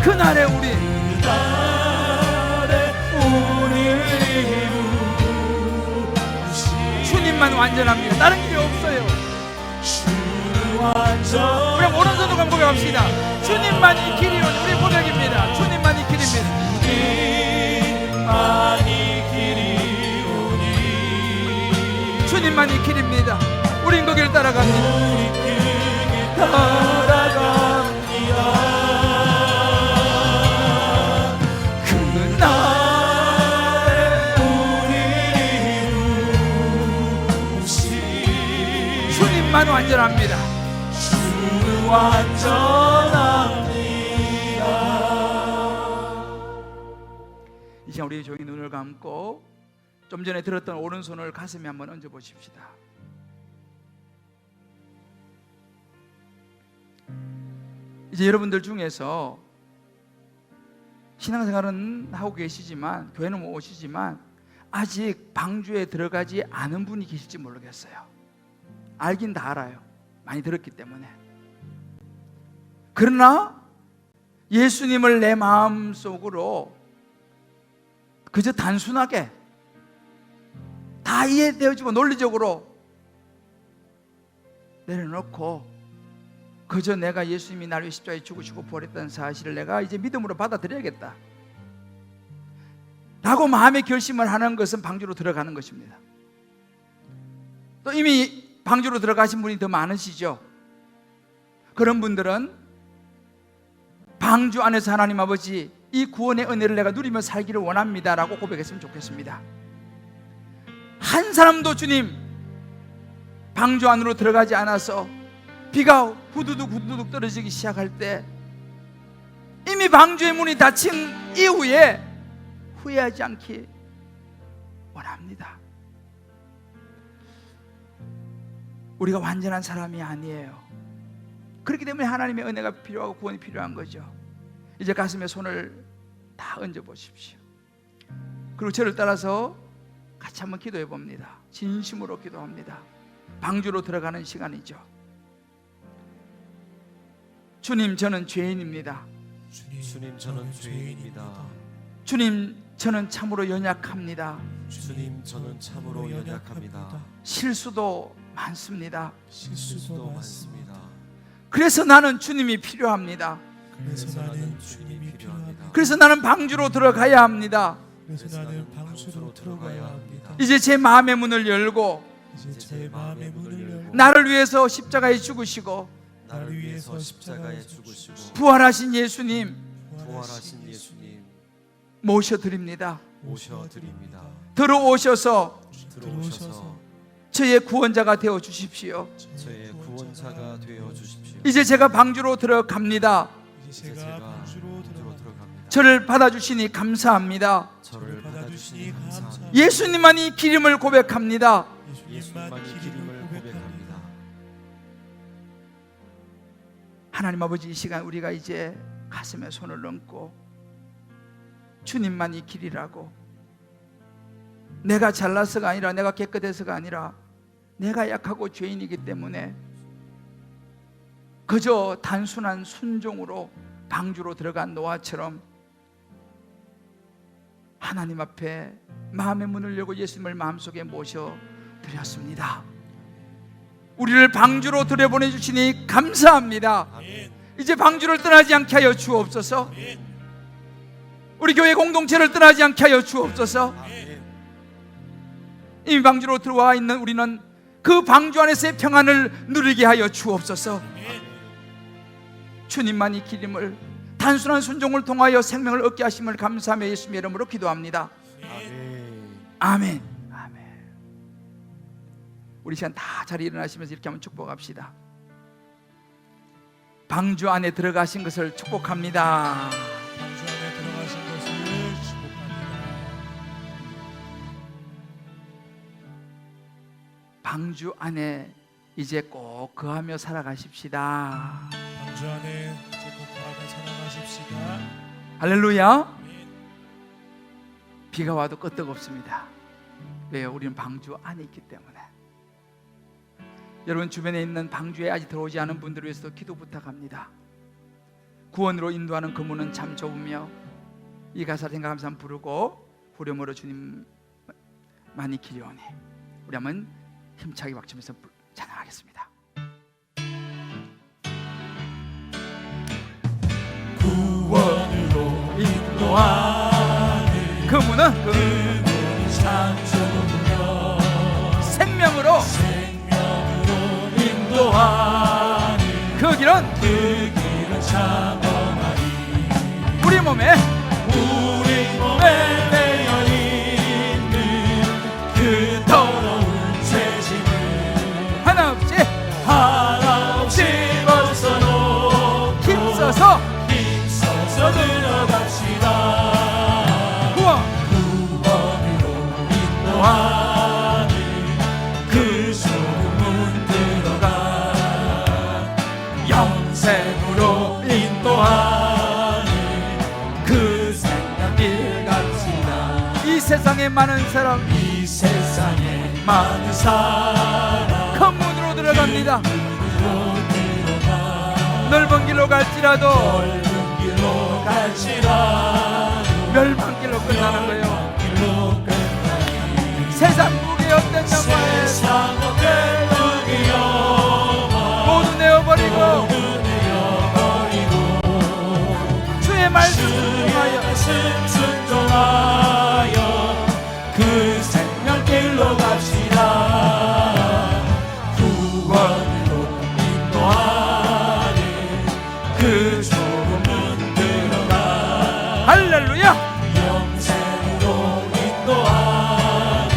그날에 우리 주님만 완전합니다. 다른 길이 없어요. 주는 우리 오른손으로 한번 고백합시다. 주님만이 길이오니. 우리 고백입니다. 주님만이 길입니다. 주님만이 길입니다. 우린 그 길 따라갑니다. 주님만 완전합니다. 주는 완전합니다. 이 시간 우리 조용히 눈을 감고 좀 전에 들었던 오른손을 가슴에 한번 얹어 보십시다. 이제 여러분들 중에서 신앙생활은 하고 계시지만, 교회는 못 오시지만 아직 방주에 들어가지 않은 분이 계실지 모르겠어요. 알긴 다 알아요. 많이 들었기 때문에. 그러나 예수님을 내 마음속으로 그저 단순하게 다 이해되어지고 논리적으로 내려놓고 그저 내가 예수님이 나를 위해 십자가에 죽으시고 부활했다는 사실을 내가 이제 믿음으로 받아들여야겠다 라고 마음의 결심을 하는 것은 방주로 들어가는 것입니다. 또 이미 방주로 들어가신 분이 더 많으시죠. 그런 분들은 방주 안에서 하나님 아버지, 이 구원의 은혜를 내가 누리며 살기를 원합니다 라고 고백했으면 좋겠습니다. 한 사람도 주님 방주 안으로 들어가지 않아서 비가 후두둑 떨어지기 시작할 때 이미 방주의 문이 닫힌 이후에 후회하지 않기 원합니다. 우리가 완전한 사람이 아니에요. 그렇기 때문에 하나님의 은혜가 필요하고 구원이 필요한 거죠. 이제 가슴에 손을 다 얹어 보십시오. 그리고 저를 따라서 같이 한번 기도해 봅니다. 진심으로 기도합니다. 방주로 들어가는 시간이죠. 주님, 저는 죄인입니다. 주님, 저는 죄인입니다. 주님, 저는 참으로 연약합니다. 주님, 저는 참으로 연약합니다. 실수도 많습니다. 실수도 많습니다. 그래서 나는 주님이 필요합니다. 그래서 나는 주님이 필요합니다. 그래서 나는 방주로 들어가야 합니다. 그래서 나는 방주로 들어가야 합니다. 이제 제 마음의 문을 열고 이제 제 마음의 문을 열고 나를 위해서 십자가에 죽으시고 나를 위해서 십자가에 죽으시고 부활하신 예수님 부활하신 예수님 모셔드립니다. 모셔드립니다. 들어오셔서 저의 구원자가 되어 주십시오. 저의 구원자가 되어 주십시오. 이제 제가 방주로 들어갑니다. 이제 제가 방주로 들어갑니다. 저를 받아주시니 감사합니다. 저를 받아주시니 감사합니다. 예수님만이 기름을 고백합니다. 예수님만이 기름을 고백합니다. 하나님 아버지, 이 시간 우리가 이제 가슴에 손을 얹고 주님만이 길이라고, 내가 잘나서가 아니라, 내가 깨끗해서가 아니라 내가 약하고 죄인이기 때문에 그저 단순한 순종으로 방주로 들어간 노아처럼 하나님 앞에 마음의 문을 열고 예수님을 마음속에 모셔드렸습니다. 우리를 방주로 들여보내주시니 감사합니다. 이제 방주를 떠나지 않게 하여 주옵소서. 우리 교회 공동체를 떠나지 않게 하여 주옵소서. 이미 방주로 들어와 있는 우리는 그 방주 안에서의 평안을 누리게 하여 주옵소서. 주님만이 기름을, 단순한 순종을 통하여 생명을 얻게 하심을 감사하며 예수님의 이름으로 기도합니다. 아멘. 아멘. 우리 시간 다 자리에 일어나시면서 이렇게 한번 축복합시다. 방주 안에 들어가신 것을 축복합니다. 방주 안에 들어가신 것을 축복합니다. 방주 안에 이제 꼭 거하며 살아가십시다. 방주 안에 이제 꼭 거하며 살아가십시다. 할렐루야. 비가 와도 끄떡없습니다. 왜요? 우리는 방주 안에 있기 때문에. 여러분 주변에 있는 방주에 아직 들어오지 않은 분들을 위해서도 기도 부탁합니다. 구원으로 인도하는 그 문은 참 좁으며, 이 가사를 생각하면서 한번 부르고 후렴으로 주님 많이 길이오니 우리 한번 힘차게 박치면서 찬양하겠습니다. 인도하는 그 문은 창조며 생명으로 인도하는 그 길은 그 길을 장엄하리 우리 몸에 매여 있는 그 더러운 죄짐을 하나 없이 벗어놓고 힘써서 들어갑시다. 구원으로 인도하는 그 소문 들어가 영생으로 인도하는 그 생명길 갑시다. 이 세상에 많은 사람 이 세상에 많은 사람 큰 문으로 들어갑니다. 넓은 길로 갈지라도 길로 갈지라도 멸망길로 끝나는 거예요. 길로 끝나니 세상 무게 없던 영광에 세상 어떤 무기여 모두 내어버리고 주의 말씀 순종하여 순종하여 그 생명길로 갑시다. 구원으로 인도하는 그 소문 들어가 할렐루야. 영생으로 인도하는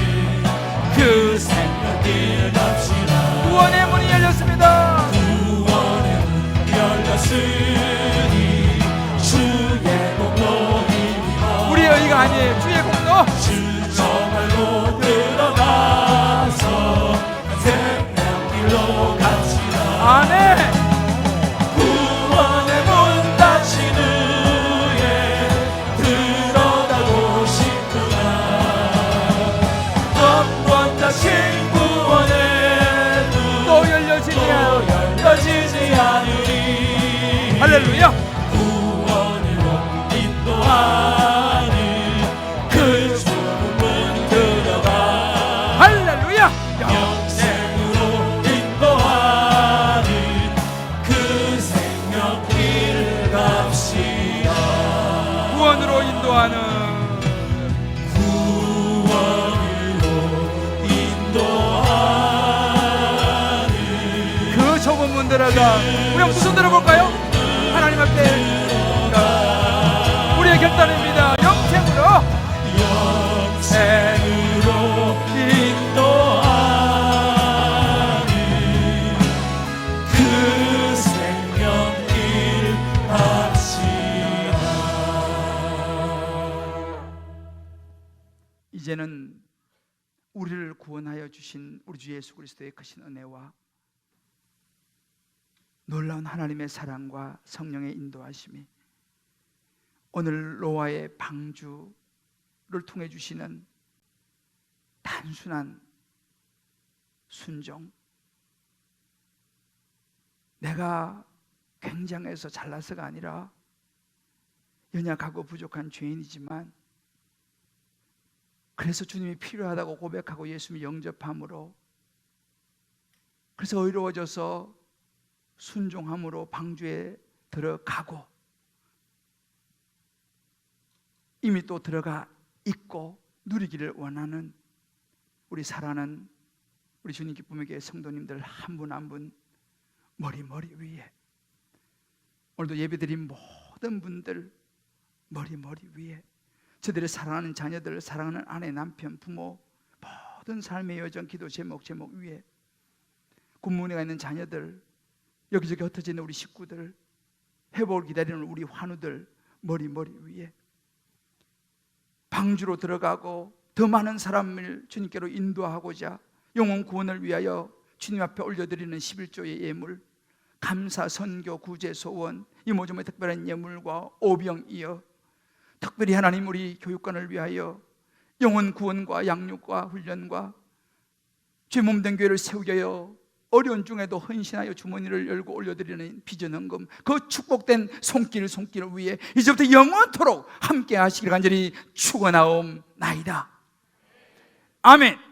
그 생명길 갑시다. 구원의 문이 열렸습니다. 구원의 문 열렸으니 주의 공로 힘입어 우리의 의가 아니에요. 주의 공로. 주 정말로 들어가서 생명길로 갑시다. 아멘. 구원의 문 닫힌 후에 들어가고 싶구나. 덕번 닫힌 구원의 문 또 열려지냐. 열려지지 않으리. 할렐루야. 구원으로 인도하는 그 소문 들어가 할렐루야. 영생으로 인도하는 그 생명길 갑시다. 구원으로 인도하는 구원으로 인도하는 그 좁은 문 들어가. 우리 한번 두 손 들어볼까요? 하나님 앞에 우리의 결단입니다. 영생으로 인도하는 그 생명길 갑시다. 이제는 우리를 구원하여 주신 우리 주 예수 그리스도의 크신 은혜와 놀라운 하나님의 사랑과 성령의 인도하심이 오늘 노아의 방주를 통해 주시는 단순한 순종, 내가 굉장해서 잘나서가 아니라 연약하고 부족한 죄인이지만 그래서 주님이 필요하다고 고백하고 예수님이 영접함으로, 그래서 의로워져서 순종함으로 방주에 들어가고 이미 또 들어가 있고 누리기를 원하는 우리 사랑하는 우리 주님 기쁨의 교회 성도님들 한 분 한 분 머리 위에, 오늘도 예배드린 모든 분들 머리 위에 저들의 사랑하는 자녀들, 사랑하는 아내, 남편, 부모, 모든 삶의 여정, 기도 제목 위에 군문에 가 있는 자녀들, 여기저기 흩어져 있는 우리 식구들, 회복을 기다리는 우리 환우들 머리 위에 방주로 들어가고 더 많은 사람을 주님께로 인도하고자 영혼 구원을 위하여 주님 앞에 올려드리는 11조의 예물, 감사, 선교, 구제, 소원, 이모저모의 특별한 예물과 오병이어 특별히 하나님 우리 교육관을 위하여 영혼 구원과 양육과 훈련과 죄 몸된 교회를 세우게 하여 어려운 중에도 헌신하여 주머니를 열고 올려드리는 비전헌금, 그 축복된 손길을 위해 이제부터 영원토록 함께 하시기를 간절히 축원하옵나이다. 아멘.